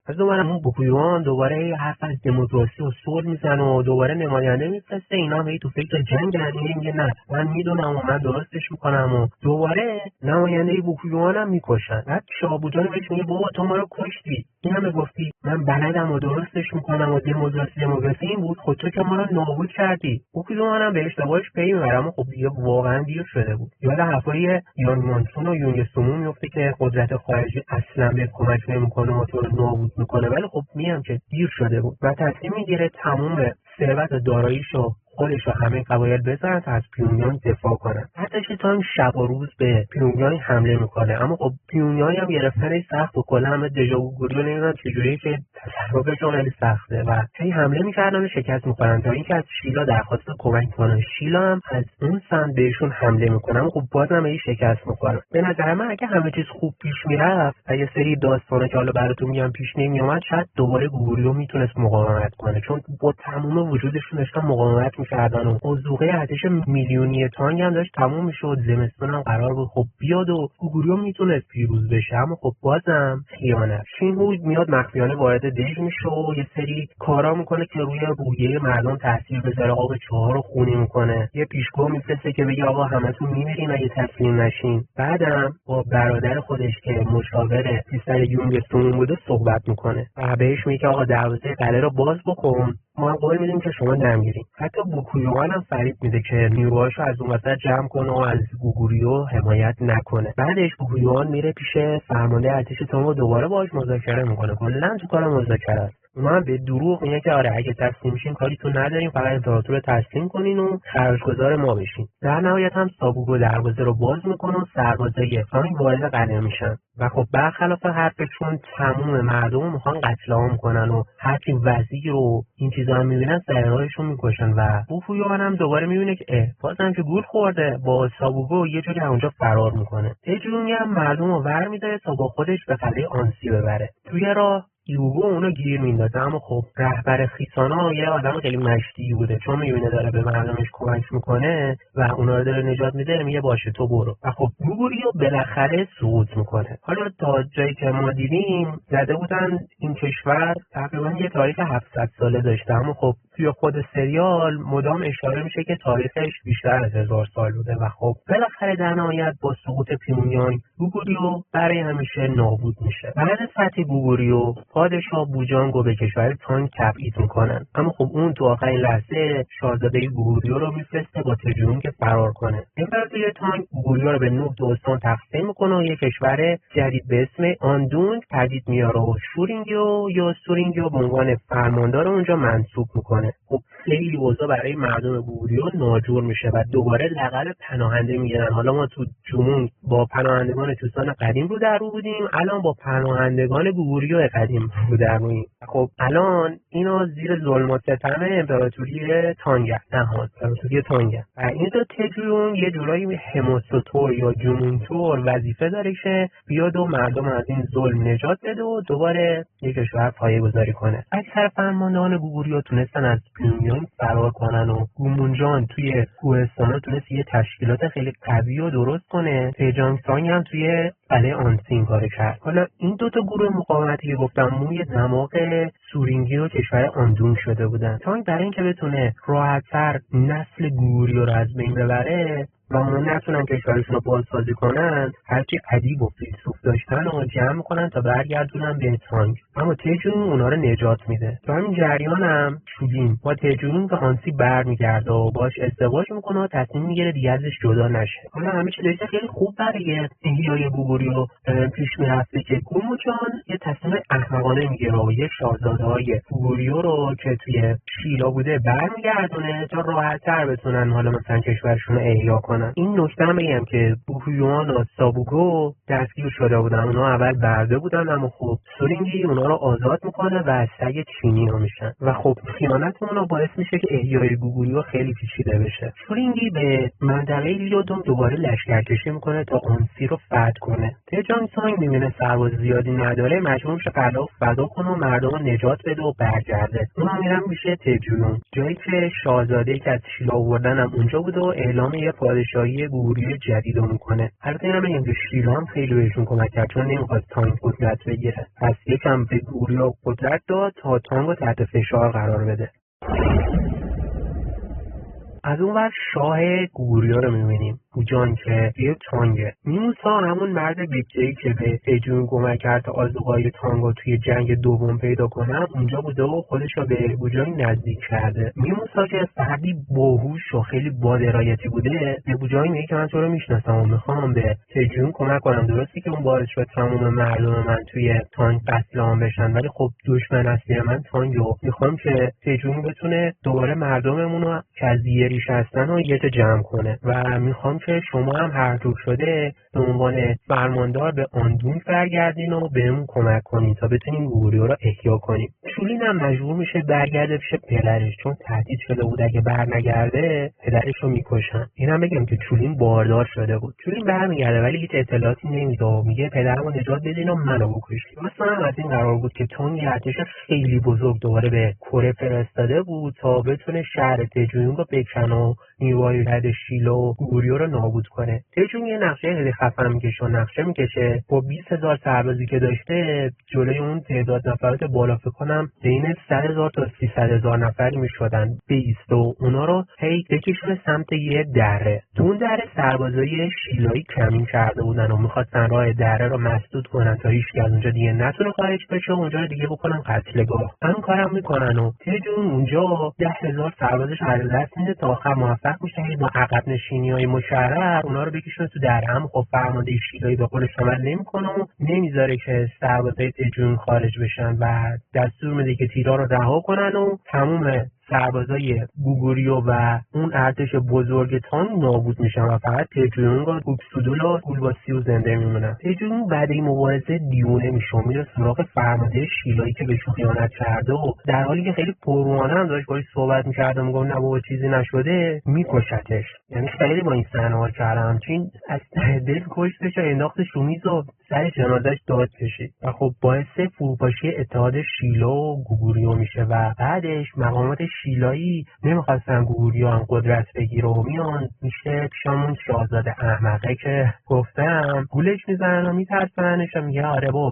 از دوباره اون گوکویوان دوباره حرف از دموکراسی و صلح میزنه و دوباره نماینده میفرسته. اینا هم تو فکر جنگن. میگه نه من میدونم و من درستش میکنم و دوباره نماینده گوکویوان هم میکشن. بعد شاهبوجان بهش میگه بابا تو ما رو کشتی، این هم گفتی من بلدم و درستش میکنم و دموکراسی این بود، خود تو که ما رو نابود کردی. گوکویوان هم به اشتباهش پی میبره اما خب دیگه واقعا دیر شده بود. یاد حرفای یانگمانچون و یونگ سومون میفته که قدرت خارجی اصلا به کمک نمیکنه و تو رو نابود میکنه، ولی خب میگم که دیر شده بود و تصمیم میگیره تمام ثروت و داراییشو خودش و همه قبایل بزنن تا از پیونگیانگ دفاع کنن. ارتش تانگ شب و روز به پیونگیانگ حمله میکنه اما خب پیونگیانگ هم گرفتن سخت و کلا همه دژاوگوریو نمیدونن چجوری که تصرفشون خیلی سخته و هی حمله میکردن و شکست میکنن تا اینکه از شیلا درخواست کمک کنن. شیلا هم از اون سمت بهشون حمله میکنه اما خب بازم هی شکست میخوره. به نظر من اگه همه چیز خوب پیش میرفت و یه سری داستانا که حالا براتون میگم پیش نمیومد شاید دوباره گوریو میتونست مقاومت کنه، چون با تمام وجودشون داشتن مقاومت میکردن و اوزوقه ارتش میلیونی تانگ هم داشت تموم میشد. زمستون هم قرار بود خب بیاد و گوریو میتونست پیروز بشه اما خب بازم خیانت. شینهو میاد مخفیانه وارد دژ میشه و یه سری کارا میکنه که روحیه مردم تاثیر بذاره. آب چهار رو خونی میکنه، یه پیشگو میفرسته که بگه آقا همتون میمیرین اگه تسلیم نشین. بعدم با برادر خودش که مشاور پسر یونگ سون بوده صحبت میکنه و بهش میگه آقا دروازه قلعه رو باز بکن، ما هم قول میدیم که شما نمیرین. حتی بوکویوان هم فریب میده که نیروهاشو از اون وسط جمع کنه و از گوگوریو حمایت نکنه. بعدش بوکویوان میره پیش فرمانده ارتش تانگ و دوباره باهاش مذاکره میکنه. کلا تو کار مذاکره است. اونا هم به دروغ میگه که آره اگه تسلیم شین کاریتون نداریم، فقط امپراتور رو تسلیم کنین و خرجگزار ما بشین. در نهایت هم سابوگو دروازه رو باز میکنه و سربازای تانگ وارد قلعه میشن و خب برخلاف حرفشون تموم مردم میخوان قتل عام کنن و هرچی وزیر و این چیزا هم میبینن سرهایشون میکشن و بوفویوان هم دوباره میبینه که بازم که گول خورده، با سابوگو یه جوری اونجا فرار میکنه. تجونگ هم مردم رو ور میداره تا با خودش به قلعه آنسی ببره. توی راه یوگو اونو گیر میندازه، اما خب رهبر خیسانا یه آدم خیلی مشتی بوده، چون میبینه داره به مردمش کمک میکنه و اونا رو داره نجات میده، میگه باشه تو برو. و خب گوگوریو بالاخره سقوط میکنه. حالا تا جایی که ما دیدیم زده بودن این کشور تقریبا یه تاریخ 700 ساله داشته، اما خب توی خود سریال مدام اشاره میشه که تاریخش بیشتر از 1000 سال بوده و خب بالاخره در نهایت با سقوط پیونیانگ گوگوریو برای همیشه نابود میشه. بعد از فتح گوگوریو پادشاه بوجانگو به کشور تانگ تبعید میکنن، اما خب اون تو آخرین لحظه شاهزاده گوگوریو رو میفرسته با تجونگ که فرار کنه. امپراتوری تانگ گوگوریو رو به 9 استان تقسیم میکنه و یک کشور جدید به اسم آندونگ پدید میاره و شورینگیو یا سورینگیو به عنوان فرماندار اونجا منصوب میکنه. خب خیلی اوضاع برای مردم گوگوریو ناجور میشه و دوباره لقب پناهنده میگیرن. حالا ما تو جنوب با پناهندگان توسان قدیم رو در رو بودیم، الان با پناهندگان گوگوریو قدیم رو در رویم. خب الان اینا زیر ظلم و ستم امپراتوری تانگ امپراتوری تانگ و این دو تجونگ یه جورایی هموستور یا جنونتور وظیفه داره که بیاد و مردم از این ظلم نجات بده و دوباره یک کشور پایه‌گذاری کنه. اکثر فرماندهان گوگوریو تونستن از پیونیانگ فرار کنن و گومونجان توی کوهستانا تونست یه تشکیلات خیلی قوی و درست کنه. تجانگ سانگ هم توی قلعه آنسی این کارو کرد. حالا این دوتا گروه مقاومتی که گفتم موی دماغ سورینگی و کشور آندون شده بودن. تانگ برای اینکه بتونه راحت‌تر نسل گوگوریو رو از بین ببره و اونا نتونن کشورشون رو بازسازی کنن، هرچی ادیب و فیلسوف داشتن و جمع میکنن تا برگردونن به تانگ. اما تجونگ اونا رو نجات میده. تو همین جریان هم شولین با تجونگ به آنسی برمیگرده و باش ازدواج میکنه و تصمیم میگیره دیگه ازش جدا نشه. حالا همه چی داشته خیلی خوب برای احیای گوگوریو پیش میرفته که گومونجان یه تصمیم احمقانه میگیره و یه شاهزاده‌های گوگوریو رو که توی شیلا بوده برمیگردونه تا راحت‌تر بتونن حالا مثلا کشورشون رو احیا کنن. این نکته هم بگم که بوکویوان و سابوگو دستگیر شده بودن. اونا اول برده بودن، اما خب سورینگی اونا رو آزاد میکنه و از سگ چینی ها میشن و خب خیانت اونا باعث میشه که احیای گوگوریو خیلی پیچیده بشه. سورینگی به منطقه لیودوم دوباره لشکرکشی میکنه تا آنسی رو فتح کنه. تجانگ سانگ میبینه سرباز زیادی نداره، مجبور میشه قلعه رو فدا کنه و مردم رو نجات بده و برگرده. اونا میرن میشه تجونگ، جایی که شاهزاده‌ای که از شیلا آوردن هم اونجا بوده و اعلام یه پادشاهی گوگوریو جدید رو میکنه. البته اینم میگم که شیلا هم خیلی بهشون کمک کرد، چون نمیخواست تانگ قدرت بگیره، پس یکم به گوگوریو قدرت داد تا تانگ رو تحت فشار قرار بده. از اون ور شاه گوگوریو رو میبینیم، بوجان که یه تانگه. میموسا همون مرد بیکه‌ای که به تجونگ کمک کرد تا آذوقه‌های تانگو توی جنگ دوم پیدا کنه اونجا بوده و خودش رو به بوجان نزدیک کرده. میموسا که فردی باهوش و خیلی با درایتی بوده، به بوجان میگه که من تو رو میشناسم و میخوام به تجونگ کمک کنم. درستی که اون باعث شد تمام مردم من توی تانگ قتل عام بشن، ولی خب دشمن اصلی من تانگه. میخوام که تجونگ بتونه دوباره مردممون رو که از یه ریشه هستن و یه جا جمع کنه و میخوام که شما هم هر طور شده به عنوان فرماندار به آندون برگردین و بهمون کمک کنین تا بتونیم گوگوریو رو احیا کنیم. شولین هم مجبور میشه برگرده پیش پدرش، چون تهدید شده بود اگه برنگرده پدرش رو میکشن. اینم بگم که شولین باردار شده بود. شولین برمیگرده ولی هیچ اطلاعاتی نمیده و میگه پدرمو نجات بدین و منو بکشید. مثلا از این قرار بود که تونگ ارتش خیلی بزرگ دوباره به کره فرستاده بود تا بتونه شهر تجونگ رو بکنه بزنن و نیروهای رد شیلا و گوریو رو نابود کنه. تجون یه نقشه خیلی خفن میکشه و نقشه میکشه با 20,000 سربازی که داشته جلوی اون تعداد نفرات بالا فکر کنم بین 100,000 تا 300,000 نفری میشدن بیست و اونا رو هی بکشونه سمت یه دره. تو اون دره سربازای شیلایی کمین کرده بودن و میخواستن راه دره رو مسدود کنن تا هیچ از اونجا دیگه نتونه خارج بشه و اونجا رو دیگه بکنن قتلگاه. همین کارم میکنن و تجون اونجا 10,000 سربازش از دست میده تا آخر موفق میشه با عقب نشینی‌های مشرف اونا رو بکشونه تو دره. هم خب فرمانده شیلایی به قولش عمل نمیکنه و نمیذاره که سربازای تجون خارج بشن و دستور میده که تیرا رو رها کنن و تموم سربازای گوگوریو و اون ارتش بزرگ تان نابود میشن و فقط تجون و بوکسودول و گولباسیو زنده میمونن. تجون بعد این مبارزه دیونه میشه و میره سراغ فرمانده شیلایی که بهش خیانت کرده و در حالی که خیلی پرروانه هم داشت باهاش صحبت میکرده میگفت نه بابا چیزی نشده میکشتش. یعنی خیلی با این صحنه حال کردم، همچین از دل کشتش و انداختش رو میز و سر جنازه‌اش داد کشید و خب باعث فروپاشی اتحاد شیلا و گوگوریو میشه و بعدش مقامات شیلایی نمیخواستن گوگوریو هم قدرت بگیره و میان میشه پیشمون شاهزاده احمقه که گفتم گولش میزنن و میترسنش و میگه آره بابا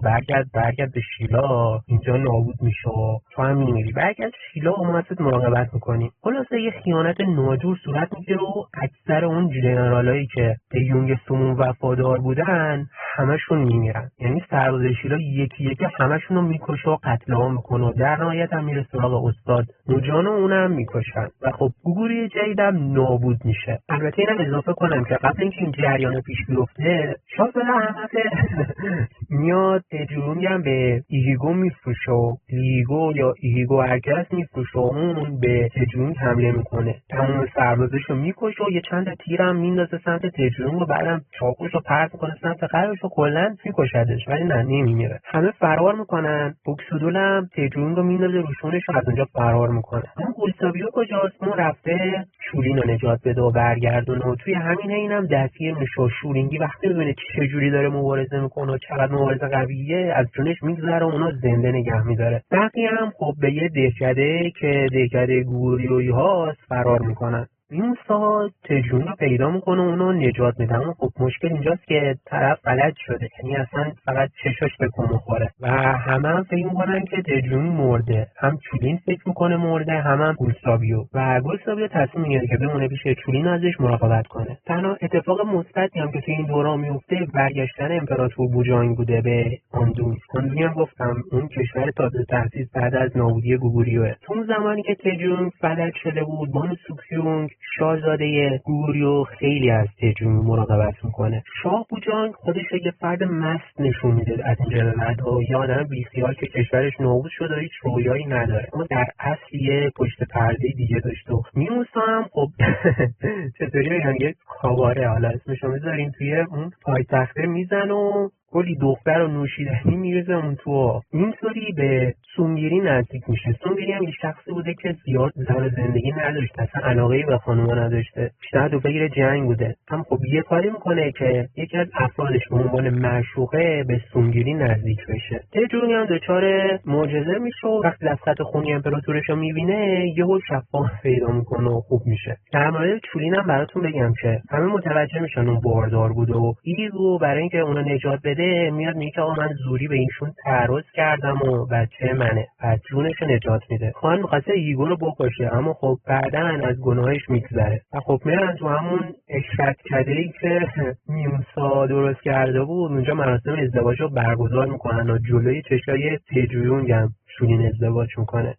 برگرد به شیلا، اینجا نابود میشه و تو هم میمیری، برگرد شیلا و ما ازت مراقبت میکنیم. خلاصه یه خیانت ناجور صورت میگیره و اکثر اون جنرالایی که به یونگ سومون وفادار بودن همشون میمیرن. یعنی سرباز شیلا یکی یکی همشون رو میکشه و قتل عام میکنه و در نهایت هم میره سراغ استاد نوجان و اونم میکشن و خب گوگوری جدیدم نابود میشه. البته اینم اضافه کنم که قبل اینکه این جریان پیش بیفته شاهزاده احمقه میاد تجونگ هم به ایگیگو میفروشه و لیگو یا ایگیگو هرکس میفروشه و اون به تجونگ حمله میکنه، تمام سربازش رو میکشه و یه چند تیرم میندازه سمت تجونگ و بعدم چاقوش رو پرت میکنه سمت قلبش و کلا میکشدش ولی نه نمیمیره. همه فرار میکنن. بوکسودول هم تجونگ رو میندازه روشونش و از اونجا فرار میکنه. اما گولسابیو کجاست؟ اون رفته شورین رو نجات بده و برگردونه و توی همین اینم دستگیر میشه. شورینگی وقتی میبینه چه جوری داره مبارزه میکنه و چقدر مبارزه قویه از جونش میگذره و اونا زنده نگه میداره. بقیه هم خب به یه دهکده که دهکده گوریویی هاست فرار میکنن. این سال تجون رو پیدا میکنه اونو نجات میده. اما خب مشکل اینجاست که طرف فلج شده، یعنی اصلا فقط چشاش به کم میخوره و همه فکر میکنن که تجون مرده. هم چولین فکر میکنه مرده، هم گولسابیو و گولسابیو تصمیم میگیره که بمونه پیش چولین ازش مراقبت کنه. تنها اتفاق مثبتی هم که تو این دوران میفته برگشتن امپراتور بوجانگ بوده به آندون. هم گفتم اون کشور تازه تأسیس بعد از نابودی گوگوریوه. تو اون زمانی که تجون فلج شده بود بانو سوکیونگ شاهزاده گوگوریو خیلی از تجون مراقبت میکنه. شاه بوجانگ خودش یه فرد مست نشون میده از این جلالت و یه آدم بیخیال که کشورش نابود شده و هیچ رویایی نداره، اما در اصل یه پشت پرده دیگه داشته. میموسا هم خب چطوری بگم یه کاباره، حالا اسمشو میذاریم توی اون پایتخته میزن و کلی دختر و نوشیدنی میرزه اون تو. اینطوری به سونگیری نزدیک میشه. سونگیری هم یه شخصی بوده که زیاد زن زندگی نداشته، اصلا علاقه‌ای به خانوما نداشته، بیشتر دو فکر جنگ بوده. هم خب یه کاری میکنه که یکی از افرادش به عنوان معشوقه به سونگیری نزدیک بشه. تجونگ هم دچار معجزه میشه و وقتی دستخط خونی امپراتورش رو میبینه یهو شفاف پیدا میکنه و خوب میشه. در مورد چولین هم براتون بگم که همه متوجه میشن اون باردار بوده و ایگو برای اینکه اونو نجات بده میاد میگه آقا من زوری به ایشون تعرض کردم و بچه منه، پس جونش نجات میده. خان میخواسته ایگو رو بکشه اما خب بعدن از گناهش میگذره و خب میرن تو همون اشرتکده‌ای که میوسا درست کرده بود اونجا مراسم ازدواج رو برگزار میکنن و جلوی چشای تجونگ هم شولین ازدواج میکنه.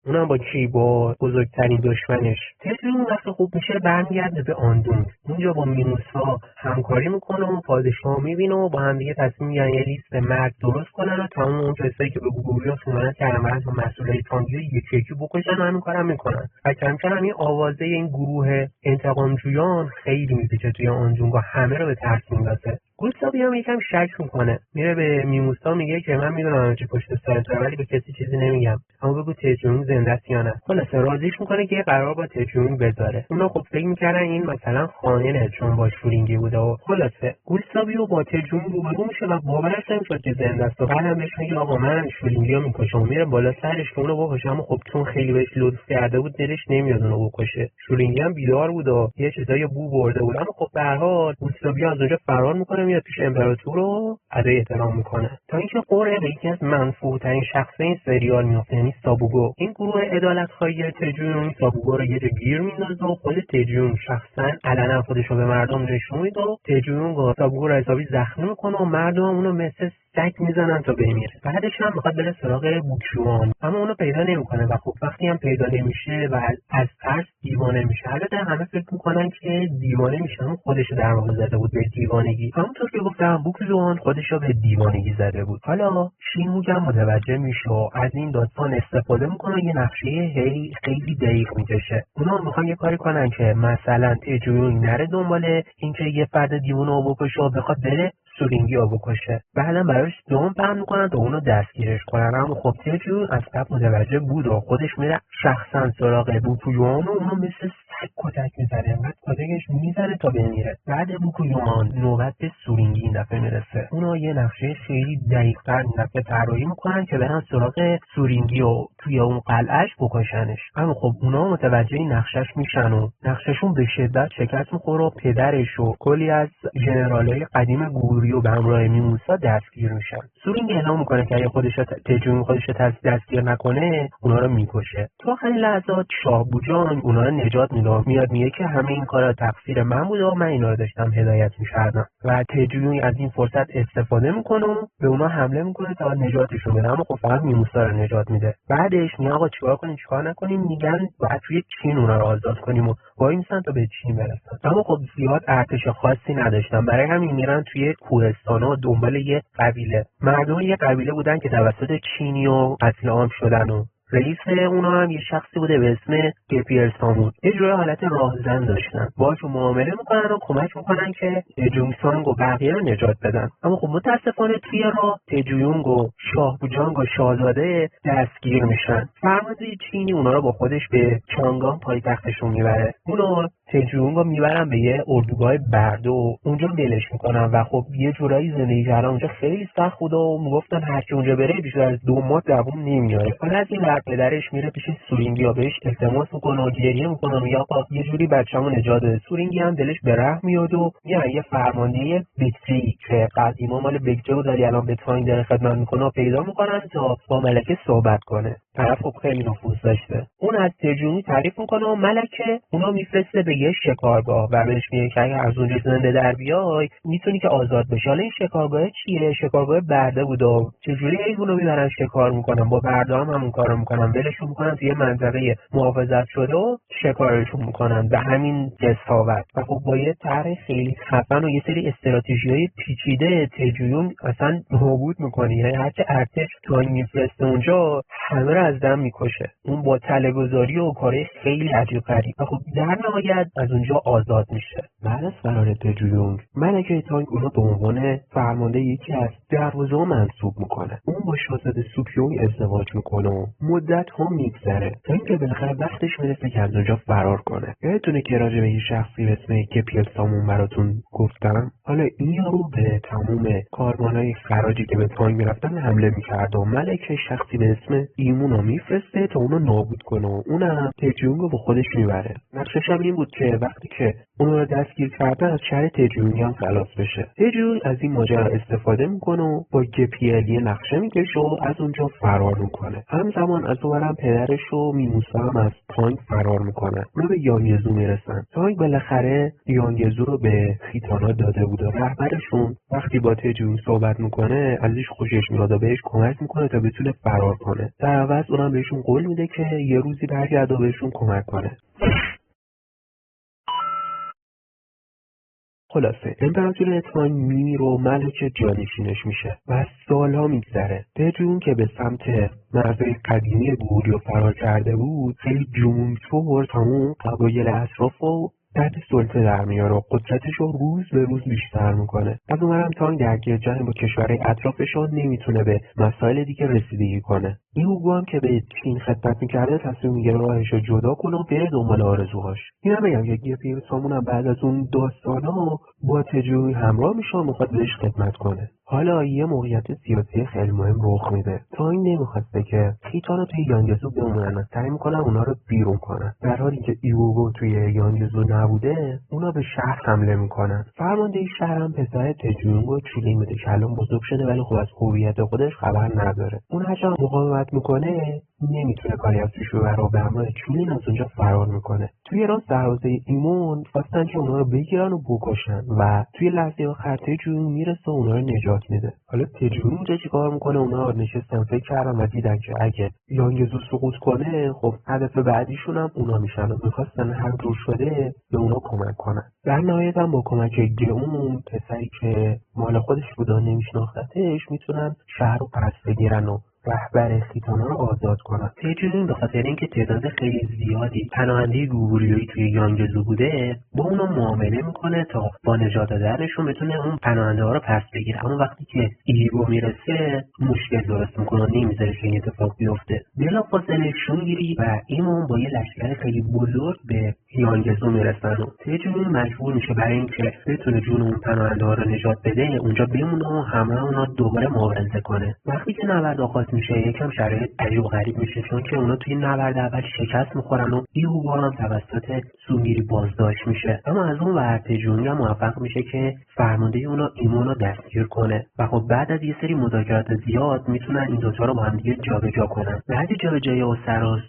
اونم با کی؟ با بزرگترین دشمنش. تجون وقتی خوب میشه برمیگرده به آندون. اونجا با مینوسا همکاری میکنه و پادشاه میبینه و با هم دیگه تصمیم میگیرن یه لیست مرگ درست کنن و تمام اون کسایی که به گوگوریو خیانت کردن و مسئولای تانگیو یکی یکی بکشن و همین کارم میکنن. و کم کم این آوازه این گروه انتقامجویان خیلی میپیچه توی آندون و همه رو به ترس میندازه. گوستاوی هم یکم شک میکنه، میره به میموسا میگه که من میدونم چه پشت سرت، ولی به کسی چیزی نمیگم، اما بگو تجیون زنده است یا نه. خلاصه راضیش میکنه که قرار با تجیون بذاره. اونا خب فکر میکردن این مثلا خائنه چون با شورینگی بوده و خلاصه گوستاویو با تجیون روبرو میشه و باورش نمیشه که زنده است. بعدم بهش میگه آقا من شورینگیو میکشم، میره بالا سرش که اونو بکشه، اما خب چون خیلی بهش لطف کرده بود دلش نمیاد اونو بکشه. شورینگی هم بیدار بود و یه چیزای بو برده بود، اما خب به هر حال گوستاوی از اونجا فرار میکنه، میاد پیش امپراتور رو ادای احترام میکنه تا اینکه قرعه به یکی از منفورترین شخص این سریال میفته، یعنی سابوگو. این گروه عدالت‌خواهی تجیون سابوگو رو یه جا گیر میندازه و خود تجیون شخصا علنا خودش رو به مردم نشون میده و تجیون سابوگو رو حسابی زخمی میکنه و مردم اونو مثل سگ میزنن تا بمیره. بعدش هم میخواد بره سراغ بوکشوان، اما اونو پیدا نمیکنه و خب وقتی هم پیدا نمیشه و از ترس دیوانه میشه. البته همه فکر میکنن که دیوانه میشه، اما خودش در واقع زده بود به دیوانگی. همونطور که گفتم بوکشوان خودش رو به دیوانگی زده بود. حالا شینوگ هم متوجه میشه و از این داستان استفاده میکنه، یه نقشه خیلی دقیق میکشه. اونا میخوان یه کاری کنن که مثلا تجیون نره دنبال اینکه یه فرد دیوونه رو بکشه و بخواد بره سورینگی رو بکشه. بعدم براش دام پهن میکنن تا اونو دستگیرش کنن، اما خب تجیون از قبل متوجه بود و خودش میره شخصا سراغ بوکویوان و اونو مثل سگ کتک میزنه، بعد کتکش میزنه تا بمیره. بعد بوکویوان نوبت به سورینگی این دفعه میرسه. اونا یه نقشه خیلی دقیق‌تر این دفعه طراحی میکنن که برن سراغ سورینگی و توی اون قلعهش بکشنش. اما خب اونا متوجه این نقشش میشن و نقششون به شدت شکست میخوره و پدرش و کلی از ژنرالای قدیم گوریو به همراه میموسا دستگیر میشن. سورینگی اعلام میکنه که اگه تجیون خودش دستگیر نکنه اونا رو میکشه. تو آخرین لحظات شاه بوجان اونا رو نجات میاد، میگه که همه این کارا تقصیر من بوده و من اینا رو داشتم هدایت میکردم و تجیون از این فرصت استفاده میکنه و به اونا حمله میکنه تا نجاتشون بده، اما خب فقط میموسا رو نجات میده. بعدش میگه آقا چیکار کنیم چیکار نکنیم، میگن باید توی چین اونا رو آزاد کنیم و وای میسن تا به چین برسن. اما خب زیاد ارتش خاصی نداشتن، برای همین میرن توی کوهستانا دنبال یه قبیله. مردم یه قبیله بودن که توسط چینی و قتل عام شدن و رئیس اونا هم یه شخصی بوده به اسم گپیر سامون. یه جوری حالت راهزن داشتن، باهاشون معامله میکنن و کمک میکنن که تجونگ و بقیه رو نجات بدن. اما خب متاسفانه توی راه تجونگ و شاه بوجانگ و شاهزاده دستگیر میشن. فرمانده چینی اونا رو با خودش به چانگان پایتختشون میبره. اونو تجونگ رو میبرن به یه اردوگاه برده و اونجا ولش میکنن و خب یه جورایی زندگی کردن اونجا خیلی سخت بود و میگفتن هر کی اونجا بره بیشتر از 2 ماه دووم نمیاره. حالا از این پدرش میره پیش سورینگی و بهش التماس میکنه و گریه میکنه و میگه آقا یه جوری بچه‌مو نجات بده. سورینگی هم دلش به رحم میاد و یه فرمانده بگجه‌ای که قدیما مال بگجه بود ولی الان به تاین داره خدمت میکنه و پیدا میکنن تا با ملکه صحبت کنه. طرف خب خیلی نفوذ داشته. اون از تجونی تعریف میکنه و ملکه اونو میفرسته به یه شکارگاه و بهش میگه که اگه از اونجا زنده در بیای میتونی که آزاد بشی. حالا این شکارگاه چیه؟ شکارگاه برده بود و چجوری حیوانو میبرن شکار میکنن، با برده هم همون کارو میکنن، ولشون میکنن توی منطقه محافظت شده و شکارشون میکنن به همین جسارت. و خب با یه طرح خیلی خفن و یه سری استراتژی‌های پیچیده تجون اصلا نابود میکنه. یعنی هرچه ارتش تاین میفرسته اونجا همه رو از دم میکشه. اون با تله‌گذاری و کارهای خیلی عجیب غریب. و خب در نهایت از اونجا آزاد میشه. بعد از فرار تجونگ ملکه تاین اونو به عنوان فرمانده یکی از دروازه‌ها منصوب میکنه. اون با شاهزاده سوپیونگ ازدواج میکنه و مدت ها میگذره تا اینکه بالاخره وقتش میرسه که از اونجا فرار کنه. یادتونه که راجع به یه شخصی به اسم گپیر سامون براتون گفتم؟ حالا این یارو به تموم کاروانای خراجی که به تاین میرفتن حمله میکرد و ملکه شخصی به اسم ایمونو میفرسته تا اونو نابود کنه و اونم تجونگ رو با خودش میبره. نقشش هم این بود که وقتی که اونو رو دستگیر کردن از شهر تجونگ هم خلاص بشه. تجونگ از این ماجرا استفاده میکنه و با گپیر یه نقشه میکشه و از اونجا فرار میکنه. همزمان از اونورم پدرش و میموسا هم از تاینگ فرار میکنن. اونا به یانگزو میرسن. تاینگ بالاخره یانگزو رو به خیتانا داده بود و رهبرشون وقتی با تجونگ صحبت میکنه ازش خوشش میاد و بهش کمک میکنه تا بتونه فرار کنه. در عوض اونم بهشون قول میده که یه روزی برگرده و بهشون کمک کنه. خلاصه امپراتور تاین میمیره و ملکه جانشینش میشه و سالها میگذره. تجون که به سمت مرزهای قدیمی گوریو فرار کرده بود خیلی جنون‌طور تمام قبایل اطراف رو تحت سلطه در میاره و قدرتش رو روز به روز بیشتر میکنه. از اونورم تانگ درگیر جنگ با کشورهای اطرافش نمیتونه به مسائل دیگه رسیدگی کنه. هیوگو هم که به چین خدمت میکرده تصمیم میگیره راهش رو جدا کنه و بره دنبال آرزوهاش. اینا بگم که گیپی سامون بعد از اون داستانا با تجوی همراه میشه و میخواد بهش خدمت کنه. حالا یه موقعیت سیاسی خیلی مهم رخ میده. تانگ نمیخواسته که خیتانا توی یانگزو بمونن، سعی میکنن اونا رو بیرون کنن. در حالی که ایوگو توی یانگزو نبوده، اونا به شهر حمله میکنن. فرمانده شهر هم پسر تجونگو چولین بوده که الان بزرگ شده ولی خب از هویت خودش خبر نداره. اون هرچند مقاومت میکنه نمیتونه کاری از پیش ببره و به همراه چولین از اونجا فرار میکنه. توی راست دروازه ایمون خواستن که اونا رو بگیرن و بکشن و توی لحظه آخر تجون میرسه و اونا رو نجات میده. حالا تجون اونجا چیکار میکنه؟ اونا نشستن فکر کردن و دیدن که اگه یانگزو سقوط کنه خب هدف بعدیشون هم اونا میشن و میخواستن هر جور شده به اونا کمک کنن. در نهایت هم با کمک گئون، پسری که مال خودش بودا نمیشناختتش، میتونن شهر رو پس بگیرن و رهبر خیتانا رو آزاد کنن. تجون به خاطر اینکه تعداد خیلی زیادی پناهنده گوگوریویی توی یانگزو بوده با اونا معامله میکنه تا با نجات دادنشون بتونه اون پناهنده ها رو پس بگیره. اما وقتی که ایگو میرسه مشکل درست میکنه، نمیذاره که این اتفاق بیفته. بلافاصله شونگیری و ایمون با یه لشکر خیلی بزرگ به یانگزو میرسن و تجون مجبور میشه برای اینکه بتونه جون اون پناهنده ها رو نجات بده اونجا بمونه و همراه اونا دوباره مبارزه کنه. وقتی که نبرد آغاز میشه یکم شرایط عجیب و غریب میشه، چون که اونا توی نبرد اول شکست میخورن و ایهوگو هم توسط سونگیری بازداشت میشه. اما از اون ور تجونگ موفق میشه که فرمانده اونا ایمون رو دستگیر کنه و خب بعد از یه سری مذاکرات زیاد میتونن این دوتا رو با هم دیگه جابجا کنن. بعد جابجایی و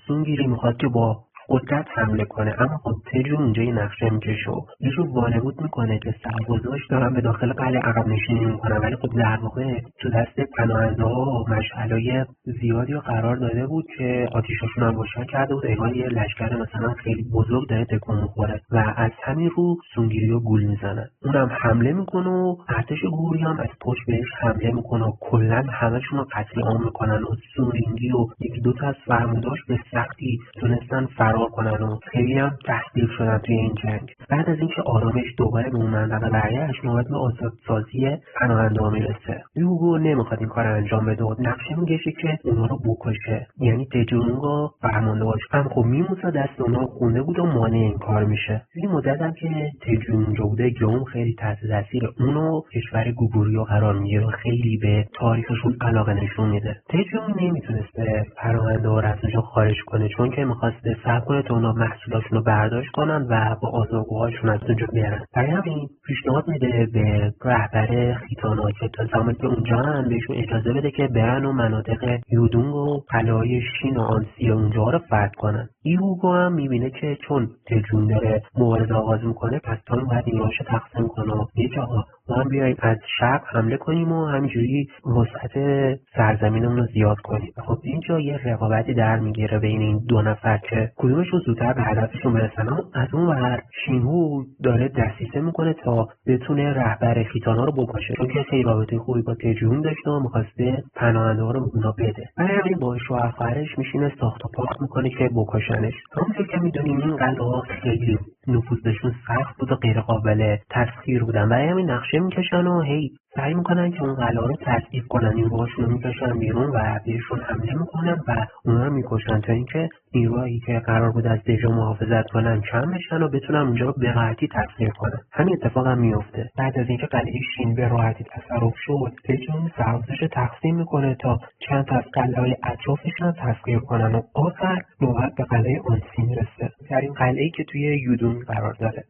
سونگیری میخواد که با قدرت حمله کنه، اما خب تجون اونجا یه نقشه میکشه و یه جور وانمود میکنه که سربازاش دارن به داخل قلعه عقب نشینی میکنن، ولی خب در واقع تو دست پناهنده ها مشعلای زیادی رو قرار داده بود که آتیشاشون هم روشن کرده بود، انگار یه لشکر مثلا خیلی بزرگ داره تکون میخوره و از همین رو سونگیری رو گول میزنن. اونم حمله میکنه و ارتش گوری هم از پشت بهش حمله میکنه و کلا همشون رو قتل عام میکنن و سونگیری و یکی دو تا از فرماندهاش به سختی تونستن فرار کنن و خیلی هم تحقیر شدن توی این جنگ. بعد از اینکه آرامش دوباره به اون منطقه برگشت، نوبت به آزادسازی پناهنده‌ها میرسه. یوگو نمیخواد این کار انجام بده و نقشه میکشه که اونا رو بکشه، یعنی تجونگ و فرماندهاش هم خب میموسه دست اونا خونده بود و مانع این کار میشه. این مدت هم که تجونگ اونجا بوده گئون خیلی تحت تاثیر اونو کشور گوگوریو قرار میگیره و خیلی به تاریخشون علاقه نشون میده. تجونگ نمیتونسته پناهنده‌ها رو از اونجا خارج کنه، چون که میخواسته کنه تا اونا محصولاشون رو برداشت کنن و با آزادگوهاشون از اونجا بیارن. برای همین پیشنهاد میده به رهبر خیتانا که تا زمانی که اونجا هم بهشون اجازه بده که برن و مناطق یودونگ و قلعه‌های شین و آنسی اونجا رو فتح کنن. ایهوگو هم میبینه که چون تجون داره مبارزه آغاز میکنه پس تا باید این راهش تقسیم کنه و یه جاها ما هم بیاییم از شرق حمله کنیم و همینجوری وسعت سرزمینمون رو زیاد کنیم. خب اینجا یه رقابتی در میگیره بین این دو نفر که کدومشون زودتر به هدفشون برسن. از اون ور شینهو داره دسیسه میکنه تا بتونه رهبر خیتانا رو بکشه، چون که خیلی رابطه خوبی با تجون داشته و میخواسته پناهنده ها رو اونا بده. برای همین با شوهر خواهرش میشینه ساخت و پاخت میکنه که بکشنش. همونطور که میدونیم این قلعه‌ها خیلی نفوذشون سخت بود و غیر قابل تسخیر بودن، برای همین نقشه میکشن و هی سعی میکنن که اون قلعه رو تضعیف کنن، نیروهاشون رو میکشن بیرون و بهشون حمله میکنن و اونا رو میکشن تا اینکه نیروهایی که قرار بود از دژ محافظت کنن کم بشن و بتونن اونجا رو به راحتی تسخیر کنن. همین اتفاق هم میفته. بعد از اینکه قلعه شین به راحتی تصرف شد، تجون سربازش تقسیم میکنه تا چند تا از قلعه‌های اطرافش رو تسخیر کنن و آخر نوبت به قلعه آنسی میرسه، در این قلعه‌ای که توی یودون قرار داره.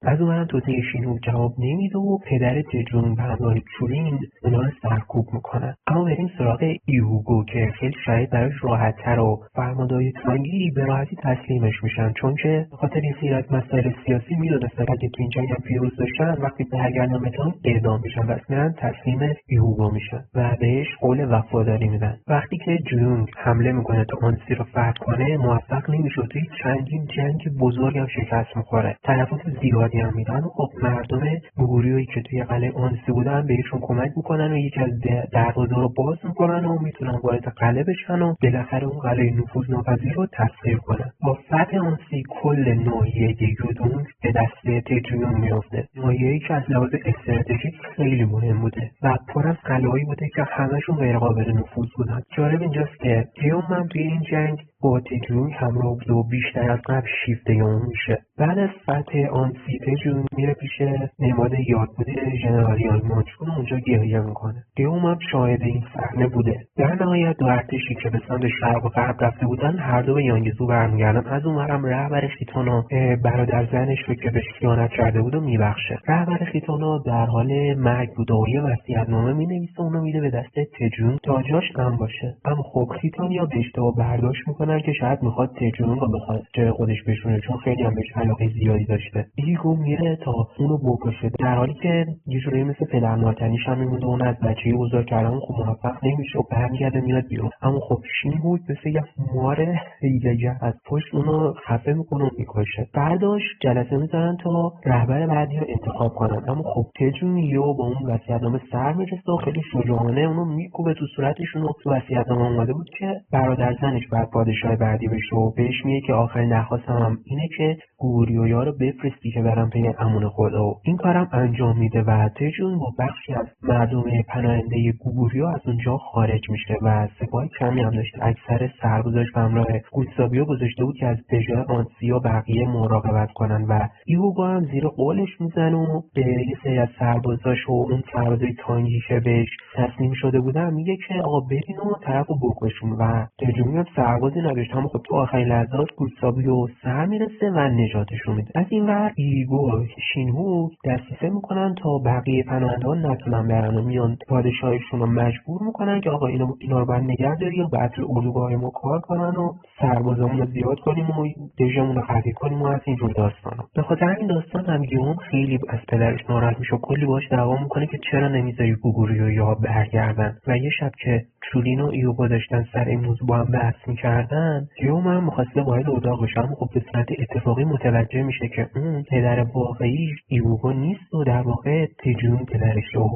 از اون توطئه شینهو جواب نمیده و پدر تجون به همراه چولین اونا رو سرکوب میکنن. اما بریم سراغ ایهوگو که خیلی شاید براش راحت‌تر و فرمانده‌های تانگی به راحتی تسلیمش میشن، چون که به خاطر این خیلی از مسائل سیاسی میدونستن اگه تو این جنگ هم پیروز بشن وقتی برگردن به تانگ اعدام میشن و اصلا تسلیم ایهوگو میشن و بهش قول وفاداری میدن. وقتی که جونگ حمله میکنه تا آنسی رو فتح کنه موفق نمیشه، توی چندین جنگ بزرگ هم شکست میخوره. تلفات زیاد زیادی هم میدن و خب مردم گوگوریویی که توی قلعه آنسی بودن بهشون کمک میکنن و یکی از دروازه رو باز میکنن و میتونن وارد قلعه بشن و بالاخره اون قلعه نفوذناپذیر رو تسخیر کنن. با فتح آنسی کل ناحیه یودونگ به دست تجیون میافته، ناحیه‌ای که از لحاظ استراتژیک خیلی مهم بوده و پر از قلعه‌ای بوده که همشون غیر قابل نفوذ بودن. جالب اینجاست که تیوم هم توی این جنگ با تجیون همراه بوده و بیشتر از قبل شیفته اون میشه. بعد از فتح آنسی تجیون میره پیش نماد یاد بوده ژنرال یانگ مانچون اونجا گریه میکنه. تیوم هم شاهد این صحنه بوده. در نهایت دو ارتشی که به سمت شرق و غرب رفته بودن هر دو به یانگزو برمیگردن. از اونورم رهبر خیتانا برادر زنش رو که بهش خیانت کرده بود و میبخشه. رهبر خیتانا در حال مرگ بود و یه وصیت‌نامه مینویسه اونو میده به دست تجیون تا جاش امن باشه. اما خب خیتانیا به اشتباه برداشت میکنن که شاید میخواد تجیون رو بخواد جای خودش بشونه، چون خیلی هم بهش علاقه زیادی داشته. ایگو میره تا اونو بکشه، در حالی که یه جوری مثل پدر مادرش هم میمونه. اون از بچگی بزرگ کردن خب موفق نمیشه و برمیگرده میاد بیرون. اما خب شینهوک مثل یه مار هیله‌گر از پشت اونو خفه میکنه و میکشه. بعدش جلسه میذارن تا رهبر بعدی رو انتخاب کنن. اما خب تجیون یهو با اون وصیت‌نامه سر میرسه و خیلی شجاعانه اونو میکوبه تو صورتشون و تو وصیت‌نامه اومده بود که برادر زنش بعد پادشاه بعدی بشه و بهش میگه که آخرین درخواستم هم اینه که گوریویا رو بفرستی که برام پی امون خدا و این کارم انجام میده و تجیون با بخشی از مردم پناهنده گوریو از اونجا خارج میشه و سپاه کمی هم داشته. اکثر سربازاش به همراه گوستاویو گذاشته بود که از پژوه آنسی و بقیه مراقبت کنن و ایوگو هم زیر قولش میزنه و به یه سری از سربازاش و اون سربازای تانگی که بهش تسلیم شده بودن میگه که آقا برین و طرفو بکشون و تجیون هم سربازی نداشت. اما خب تو آخرین لحظات گوستاویو سر میرسه و نجاتشون میده. از این ور ایگو و شینهوک دسترسی میکنن تا بقیه پناهنده ها نتونن برن و میان پادشاهشون رو مجبور میکنن که آقا اینا رو باید نگه داری و بعد اردوگاه ما کار کنن و سربازامون رو زیاد کنیم و دژمون رو قوی کنیم و از اینجور داستانا. به خاطر این داستان هم گیوم خیلی از پدرش ناراحت میشه و کلی باهاش دعوا میکنه که چرا نمیذاری گوگوریویا برگردن. و یه شب که چولین و ایوگو داشتن سر این موضوع با هم بحث میکردن، گیوم هم میخواسته وارد اتاق بشه، اما خب به صورت اتفاقی متوجه میشه که اون پدر واقعی ایوگو نیست و در واقع تجیون پدرشه و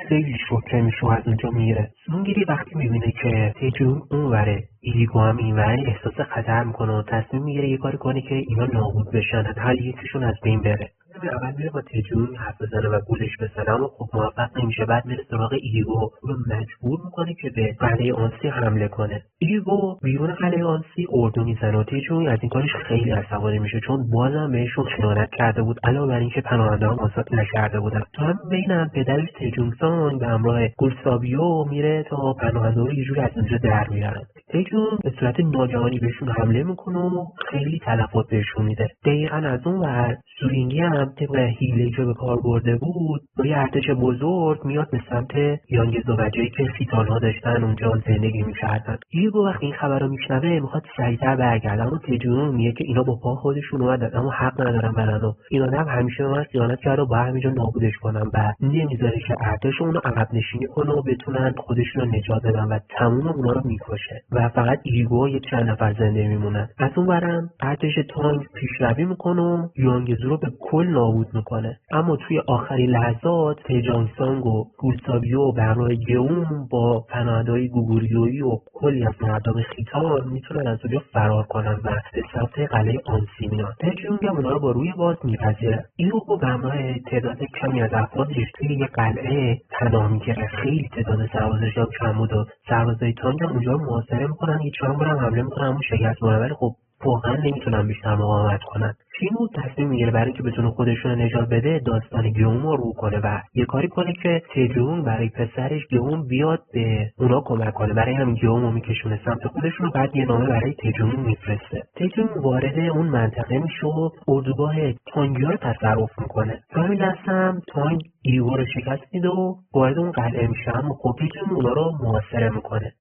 خیلی شوکه میشه و از اونجا میره. سونگیری وقتی میبینه که تجیون اونوره ایگو هم اینوره احساس خطر میکنه و تصمیم میگیره یه کاری کنه که اینا نابود بشن، هر یکیشون از بین بره. اول میره با تجیون حرف بزنه و گولش بزنه، اما خب موفق نمیشه. بعد میره سراغ ایگو رو مجبور میکنه که به قلعه آنسی حمله کنه. ایگو بیرون قلعه آنسی اردو میزنه و تجیون از این کارش خیلی عصبانی میشه، چون بازم بهشون خیانت کرده بود، علاوه بر اینکه پناهنده ها آزاد نکرده بودن. تو هم بینم پدرش تجونسان به همراه گوستاویو میره تا پناهنده رو یه جوری از اونجا در میارن. تجون به صورت ناگهانی بهشون حمله میکنه و خیلی تلفات بهشون میده. دقیقاً از اون ور سورینگی هم طبق حیله‌ای که به کار برده بود با یه ارتش بزرگ میاد به سمت یانگزو و جایی که خیتان‌ها داشتن اونجا زندگی میکردن. ایگو وقتی این خبر رو میشنوه میخواد سریعتر برگرده، اما تجون میگه که اینا با پا خودشون اومدن اما حق ندارن برن و این آدم همیشه به من خیانت کرده و با همینجا نابودش کنن و نمیذاره که ارتششون رو عقب نشینی کنه و بتونن خودشون رو نجات بدن و تمام اونا رو میکشه و فقط ایگو یه چند نفر زنده میمونن. از اون برم ارتش تانگ پیشروی میکنه و یانگزو رو به کل نابود میکنه. اما توی آخرین لحظات تجانسانگ و گوستاویو به همراه گئوم با پناهنده‌های گوگوریویی و کلی از مردم خیتان میتونن از اونجا فرار کنن و به سمت قلعه آنسی میان. تجونگ هم اونا رو با روی باز میپذیره. ایروکو به همراه تعداد کمی از افرادش توی یه قلعه پناه میگیره. خیلی تعداد سربازش هم کم بود و سربازای تانگ هم اونجا رو محاصره میکنن، یه چند بار هم حمله میکنن اما شکست میخورن، ولی خب واقعا نمیتونن بیشتر مقاومت کنن. شینو تصمیم میگیره برای اینکه بتونه خودشون رو نجات بده داستان گئوم رو کنه و یه کاری کنه که تجون برای پسرش گئوم بیاد به اونا کمک کنه. برای همین گئوم رو میکشونه سمت خودشون و بعد یه نامه برای تجون میفرسته. تجون وارد اون منطقه میشه و اردوگاه تانگیا رو تصرف میکنه. همین دستم تانگ ایگو رو شکست میده و وارد اون قلعه میشه، اما خب تجون اونا رو محاصره میکنه.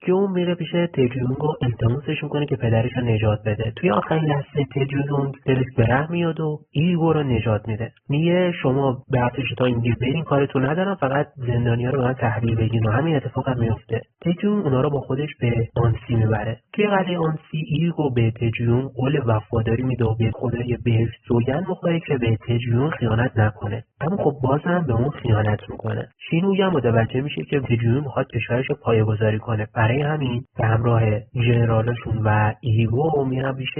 جون میره پیش تجیونگ و التماسش میکنه که پدرش رو نجات بده. توی آخرین لحظه تجیونگ دلش به رحم میاد و ایگو رو نجات میده. میگه شما به ارتش تانگی برین، کارتون ندارم، فقط زندانیا رو به من تحویل بدین و همین اتفاق هم میفته. تجیونگ اونا رو با خودش به آنسی میبره. توی قلعه آنسی ایگو به تجیونگ قول وفاداری میده و به خدای بهشت سوگند میخوره که به تجیونگ خیانت نکنه. اما خب بازم به اون خیانت میکنه. شینوی هم متوجه میشه که تجیونگ میخواد کشورش رو پایه‌گذاری کنه. برای همین به همراه ژنرالشون و ایگو میرن پیش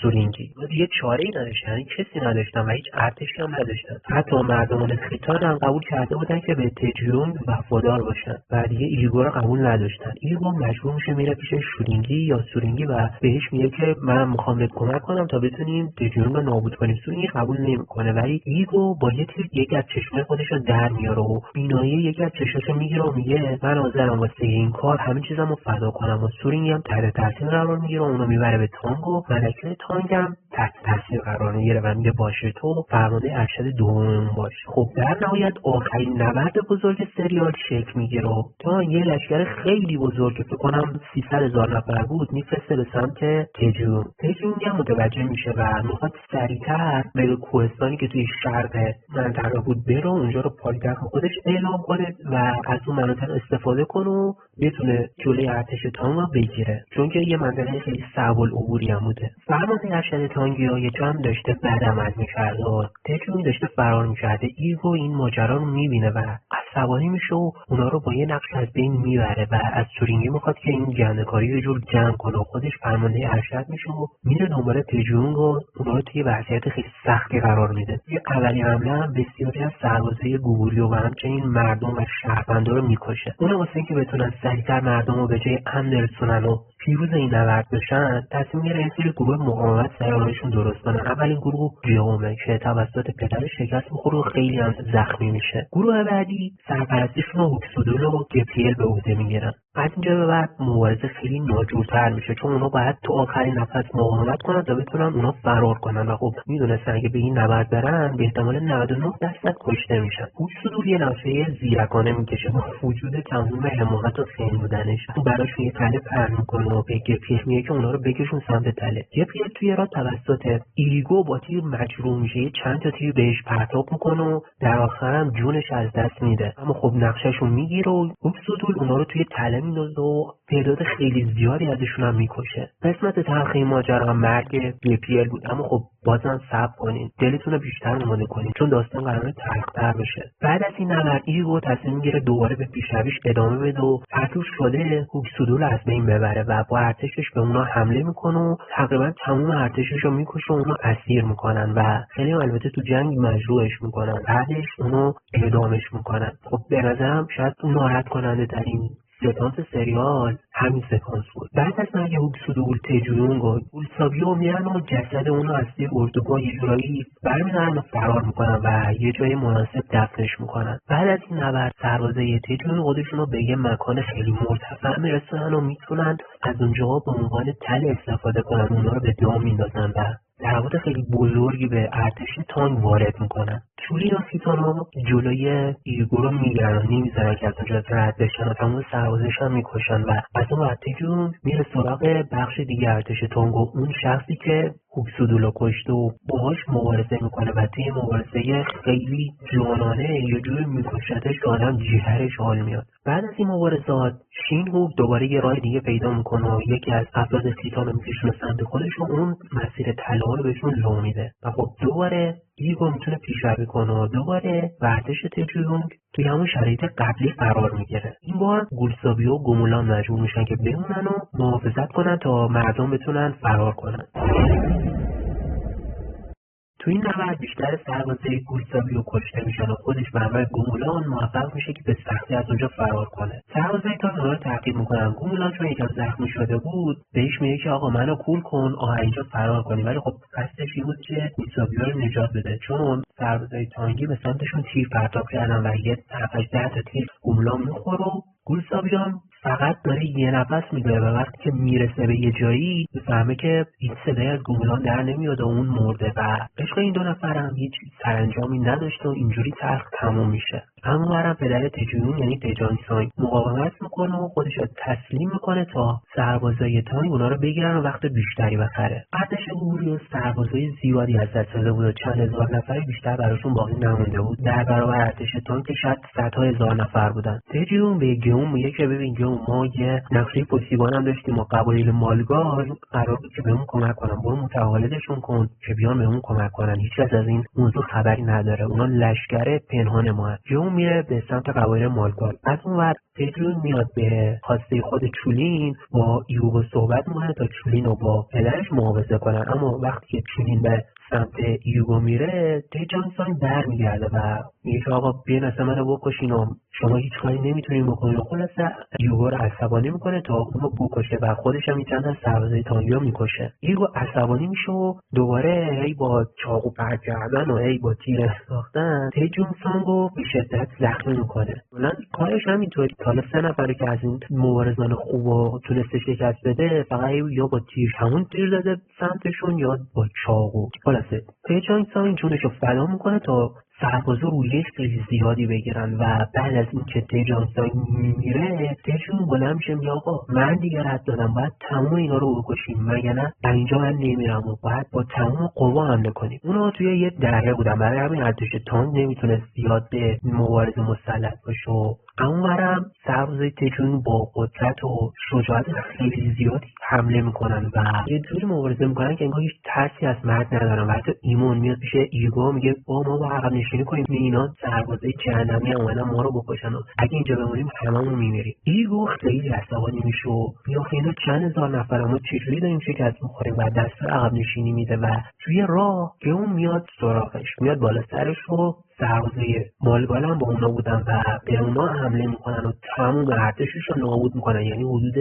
سورینگی. دیگه چاره‌ای نداشتن، یعنی کسی نداشتن و هیچ ارتشی هم نداشتن. حتی مردمان خیتان هم قبول کرده بودن که به تجیونگ وفادار باشن و دیگه ایگو رو قبول نداشتن. ایگو مجبور میشه میره پیش سورینگی یا سورینگی و بهش میگه که من میخوام بهت کمک کنم تا بتونیم تجیونگ رو نابود کنیم. سورینگی قبول نمیکنه ولی ایگو با یه تیر یکی از چشمای خودش رو در میاره و بینایی یکی از چشماشو میگیره و میگه من حاضرم واسه این کار همه چیزمو فدا کنم. و سورینگی هم تحت تاثیر قرار میگیره و اونو میبره به تانگ و ملکه تانگ هم تحت تاثیر قرار میگیره و میگه باشه تو فرمانده ارشد دوم باش. خب در نهایت آخرین نبرد بزرگ سریال شکل میگیره و تا یه لشکر خیلی بزرگ فکر کنم 300,000 نفر بود میفرسته به سمت تجیونگ هم متوجه میشه و میخواد سریعتر به کوهستانی که توی شرق منطقه بود بره اونجا رو پایتخت خودش اعلام کنه و از اون مناطق استفاده کنه و بتونه جلوی ارتش تانگ رو بگیره، چون که یه منطقه خیلی صعب العبوری هم بوده. فرمانده ارشد تانگیا یه جا هم داشته بد عمل میکرده و تجیونگ داشته فرار میکرده. ایگو این ماجرا رو میبینه و عصبانی میشه و اونا رو با یه نقش از بین میبره و از سورینگی میخواد که این گنده‌کاری یه جور جمع کنه و خودش فرمانده ارشد میشه و میره دنبال تجیونگ و اونا رو توی وضعیت خیلی سختی قرار میده. یه اولین حمله هم بسیاری از سربازای گوگوری و همچنین مردم و شهروندا رو میکشه. اونا واسه اینکه بتونن سریعتر مردم رو به جای امن برسونن و پیروز این نبرد بشن تصمیم گرفتن یه سری گروه مقاومت سرشون درست کنن. اولین گروه جیومه که توسط پدرش شکست میخوره و خیلی هم زخمی میشه. گروه بعدی سرپرستیشون رو هوکسودول و گپریل به عهده میگیرن. از اینجا به بعد مبارزه خیلی ناجورتر میشه چون اونا باید تو آخرین نفس مقاومت کنن تا بتونن اونا فرار کنن و خب میدونستن اگه به این نبرد برن به احتمال 99% کشته میشن. هوکسودول یه نفسه زیرکانه میکشه با وجود تمام حماقت و خیلی بودنش. تو براش یه تله پهن میکنه و به گپریل میگه که اونا رو بکشون سمت تله. گپریل توی راه توسط ایگو با تیر مجروح میشه، یه چند تا تیر بهش پرتاب میکنه و در آخر هم جونش از دست میده. اما خب نقشه‌شو میگیره و هوکسودول اونا رو توی تله میندازه و تعداد خیلی زیادی ازشون هم میکشه. قسمت تلخ این ماجرا مرگ گپریل بود، اما خب بازم صبر کنین، دلتون رو بیشتر آماده کنین چون داستان قراره تلخ‌تر بشه. بعد از این نبرد ایگو تصمیم میگیره دوباره به پیشرویش ادامه بده و فرتوش شده هوکسودول از بین ببره و با ارتشش به اونا حمله میکنه و تقریبا تمام ارتشش رو میکشه و اونا اسیر میکنن و خیلی البته تو جنگ مجروحش میکنن. بعدش اونو اعدامش میکنن. خب به نظرم شاید اون ناراحت کننده ترین سکانس سریال همین سکانس بود. بعد از مرگ هوکسودول تجیونگ و گولسابیو میرن و جسد اونو از توی اردوگاه یه جورایی برمی‌دارن و فرار میکنن و یه جای مناسب دفنش میکنن. بعد از این نبرد سربازای تجیونگ خودشون رو به یه مکان خیلی مرتفع میرسونن و میتونن از اونجا به عنوان تل استفاده کنن، اونا رو به دام میندازن و ضربات خیلی بزرگی به ارتش تانگ وارد میکنن. چوری و سیتانو جلوی ایگو رو میگیرن و نمیذارن که از اونجا رد بشن و تمام سربازش هم میکشن و از اون وقت تجیونگ میره سراغ بخش دیگه ارتش تانگ و اون شخصی که هوکسودول رو کشته و باهاش مبارزه میکنه و توی مبارزه خیلی جانانه یه جوری میکشتش که آدم جیگرش حال میاد. بعد از این مبارزات شینهوک دوباره یه راه دیگه پیدا میکنه و یکی از افراد سیتان رو میکشونه سمت خودش و اون مسیر طلا رو بهشون لو میده و خب دوباره ایگو میتونه پیشروی کنه و دوباره ورزش تجیونگ توی همون شرایط قبلی قرار میگیره. این بار گولسابیو و گومولان مجبور میشن که بمونن و محافظت کنن تا مردم بتونن فرار کنن. تو این نبرد بیشتر سربازای گولسابیو کشته میشن و خودش به همراه گومولان موفق میشه که به سختی از اونجا فرار کنه. سربازای تا اونا رو تعقیب میکنن. گومولان چون یکم زخمی شده بود بهش میگه که آقا منو کول کن اینجا فرار کنی، ولی خب قصدش این بود که گولسابیو رو نجات بده چون سربازای تانگی به سمتشون تیر پرتاب کردن و یه 7-8 تا تیر گومولان میخوره و گولسابیو فقط داره یه نفس میگیره و وقتی که میرسه به یه جایی میفهمه که این صدای از گومولان در نمیاد و اون مرده و عشق این دو نفر هم هیچ سرانجامی نداشته و اینجوری تلخ تموم میشه. اما برم پدر تجون یعنی تجان سانگ مقاومت میکنه و خودش رو تسلیم میکنه تا سربازای تانگ اونا رو بگیرن و وقت بیشتری بخره. ارتش گوریو سربازای زیادی از دست داده بود و چند هزار نفر بیشتر براشون باقی نمونده بود در برابر ارتش تانگ که شاید صدها هزار نفر بودن. تجون به گیوم میگه که ببین گیوم، ما یه نقشه پشتیبان هم داشتیم و قبایل مالگار قرار بود که بهمون کمک کنن، برو متقاعدشون کن که بیان بهمون کمک کنن. هیچ کس از این موضوع خبری نداره، اونا لشکر پنهان ما هست. گیوم میره به سمت قبایل مالگار. از اون ور تجون میاد به خواسته خود چولین با ایوگو صحبت میکنه تا چولین رو با پدرش معاوضه کنن. اما وقتی که چولین به سمت ایوگو میره، تجان سانگ برمیگرده و میگه که آقا بیاین اصلا منو بکشین و شما هیچ کاری نمیتونین بکنین. خلاصه ایوگو رو عصبانی میکنه تا اونو بکشه و خودش هم چند از سربازای تانگیا میکشه. ایوگو عصبانی میشه و دوباره هی با چاقو پرت کردن و هی با تیر انداختن تجان سانگو به شدت زخمی میکنه. مثلا کارش همینطوری، حالا 3 نفره که از این مبارزان خوبو تونسته شکست بده، فقط یا با تیر همون تیر زده سمتشون یا با چاقو. خلاصه تجان سانگ جونش رو فدا میکنه تا سربازا رویش خیلی زیادی بگیرن و بعد از این که تجان سانگ میره، تجون بلند میشه میگه آقا من دیگه رد دادم، باید تمام اینا رو بکشیم، مگه نه اینجا من نمیرم و باید با تمام قوا حمله کنیم. اونا توی یه دره بودن، برای همین ارتش تانگ نمیتونه زیاد به مبارزه مسلط باشه. اونورم سربازای تجون با قدرت و شجاعت خیلی زیادی حمله میکنن و یه جوری مبارزه میکنن که انگار هیچ ترسی از مرگ ندارن. و حتی ایمون میاد پیش ایگو میگه ما با عقب نشینی کنیم، اینا سربازای جهنمی اومدن ما رو بکشن و اگه اینجا بمونیم هممون میمیریم. ایگو خیلی عصبانی میشه و میگه اینا چند هزار نفر، ما چجوری داریم شکست میخوریم و دست عقب نشینی میده و توی راه که اون میاد سراغش، میاد بالا سرش و سربازای مالگال هم با اونا بودن و به اونا حمله میکنن و تمام ارتشش رو نابود میکنن. یعنی حدود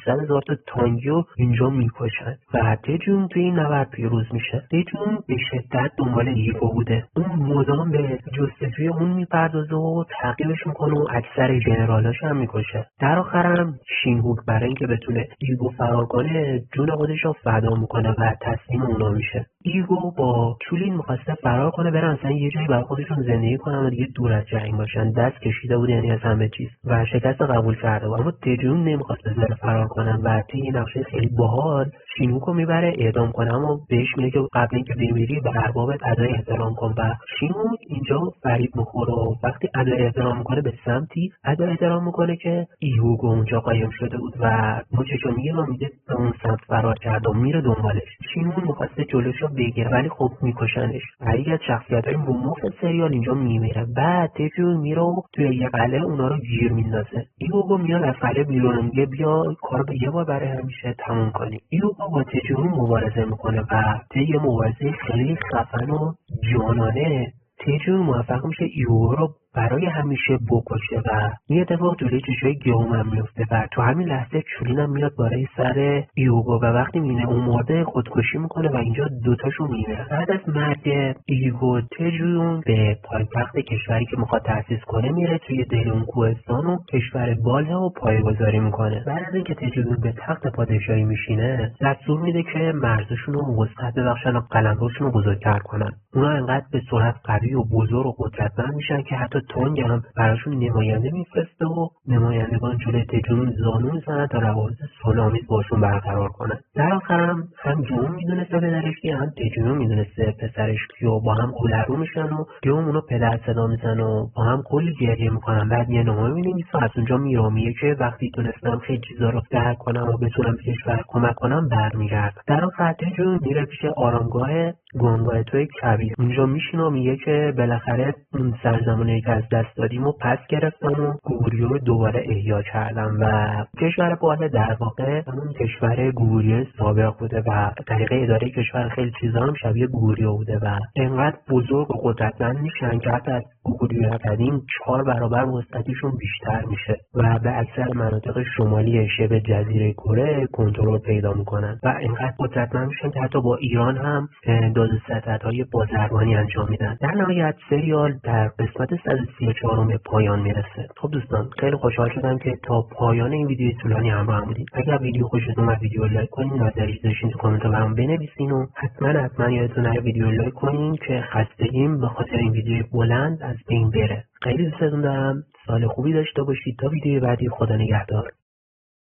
200-300 هزار تا تانگیو اینجا میکشن و تجون توی این نبرد پیروز میشه. تجون به شدت دنبال ایگو بوده، اون مدام به جستجوی اون میپردازه و تعقیبش میکنه و اکثر ژنرالاش هم میکشه. در آخرم شینهوک برای اینکه بتونه ایگو فرار کنه جون خودش رو فدا میکنه و تسلیم اونا میشه. ایگو با چولین میخواسته فرار کنه، برن مثلا یه جایی برای خودشون زندگی کنن و دیگه دور از جنگ باشن، دست کشیده بود یعنی از همه چیز و شکست قبول کرده بود. اما تجون نمیخواست بذاره فرار کنن و توی یه نقشه خیلی باحال شینهوکو میبره اعدام کنه، اما بهش میگه که قبل اینکه بمیری به اربابت ادای احترام کن و شینهوک اینجا فریب میخوره و وقتی ادای احترام میکنه به سمتی ادای احترام میکنه که ایهوگو اونجا قایم شده بود و مچشو میگیره و میگه به اون سمت فرار کرد و میره دنبالش. شینهوک میخواسته جلوشو بگیره ولی خب میکشنش. یکی از شخصیت‌های مهم سریال اینجا میمیره. بعد تجون میره و توی یه قلعه اونا رو گیر میندازه. ایهوگو میاد از قلعه بیرون، میگه بیا کارو به یه بار برای همیشه تموم کنیم. ایهوگو با تجون مبارزه میکنه و طی مبارزه خیلی خفن و جانانه تجون موفق میشه ایهوگو رو برای همیشه بکشه و این اتفاق جلوی چشای گیوم هم میفته و تو همین لحظه چولین هم میاد بالای سر ایهوگو و وقتی میبینه اون مرده خودکشی میکنه و اینجا دوتاشون میمیرن. بعد از مرگ ایهوگو تجون به پایتخت کشوری که میخواد تأسیس کنه میره، توی دل اون کوهستان و کشور بالا و پایه‌گذاری میکنه. بعد از اینکه تجون به تخت پادشاهی میشینه دستور میده که مرزشون رو وسعت ببخشن و قلمروشون رو بزرگتر کنن. اونا انقدر به سرعت قوی و بزرگ و قدرتمند میشن که حتی تانگ هم براشون نماینده میفرسته و نمایندگان جلوی تجون زانو میزنن تا روابط صلح‌آمیز باشون برقرار کنن. در آخر هم گیوم میدونسته پدرش کیه، هم تجون میدونسته پسرش کیه و با هم قلرو میشن و گیوم اونو پدر صدا میزنه و با هم کلی گریه میکنن. بعد یه نامه مینویسه از اونجا میره که وقتی تونستم خیلی چیزا رو درک کنم و بتونم به کشور کمک کنم برمیگردم. در آخر تجون میره پیش آرامگاه گونگای توی کبیر، اونجا میشینه و میگه که بالاخره اون سرزمینی که از دست دادیم و پس گرفتم و گوریو رو دوباره احیا کردم و کشور بالا در واقع همون کشور گوریو سابق بوده و طریقه اداره کشور خیلی چیزا هم شبیه گوریو بوده و انقدر بزرگ و قدرتمند میشن که حتی از گوریو قدیم 4 برابر وسعتشون بیشتر میشه و به اکثر مناطق شمالی شبه جزیره کره کنترل پیدا میکنن و انقدر قدرتمند میشن که حتی با ایران هم دادوستدهای بازرگانی انجام میدن. در نهایت سریال در قسمت 134 به پایان میرسه. خب دوستان خیلی خوشحال شدم که تا پایان این ویدیو طولانی همراه بودید. اگر ویدیو خوشتون اومد ویدیو لایک کنین، نظریه داشتین تو کامنت برام بنویسین و حتما یادتون نره ویدیو لایک کنین که خستگیم به خاطر این ویدیو بلند از از بین بره. خیلی دوستتون دارم. سال خوبی داشته باشید. تا ویدیو بعدی، خدا نگهدار.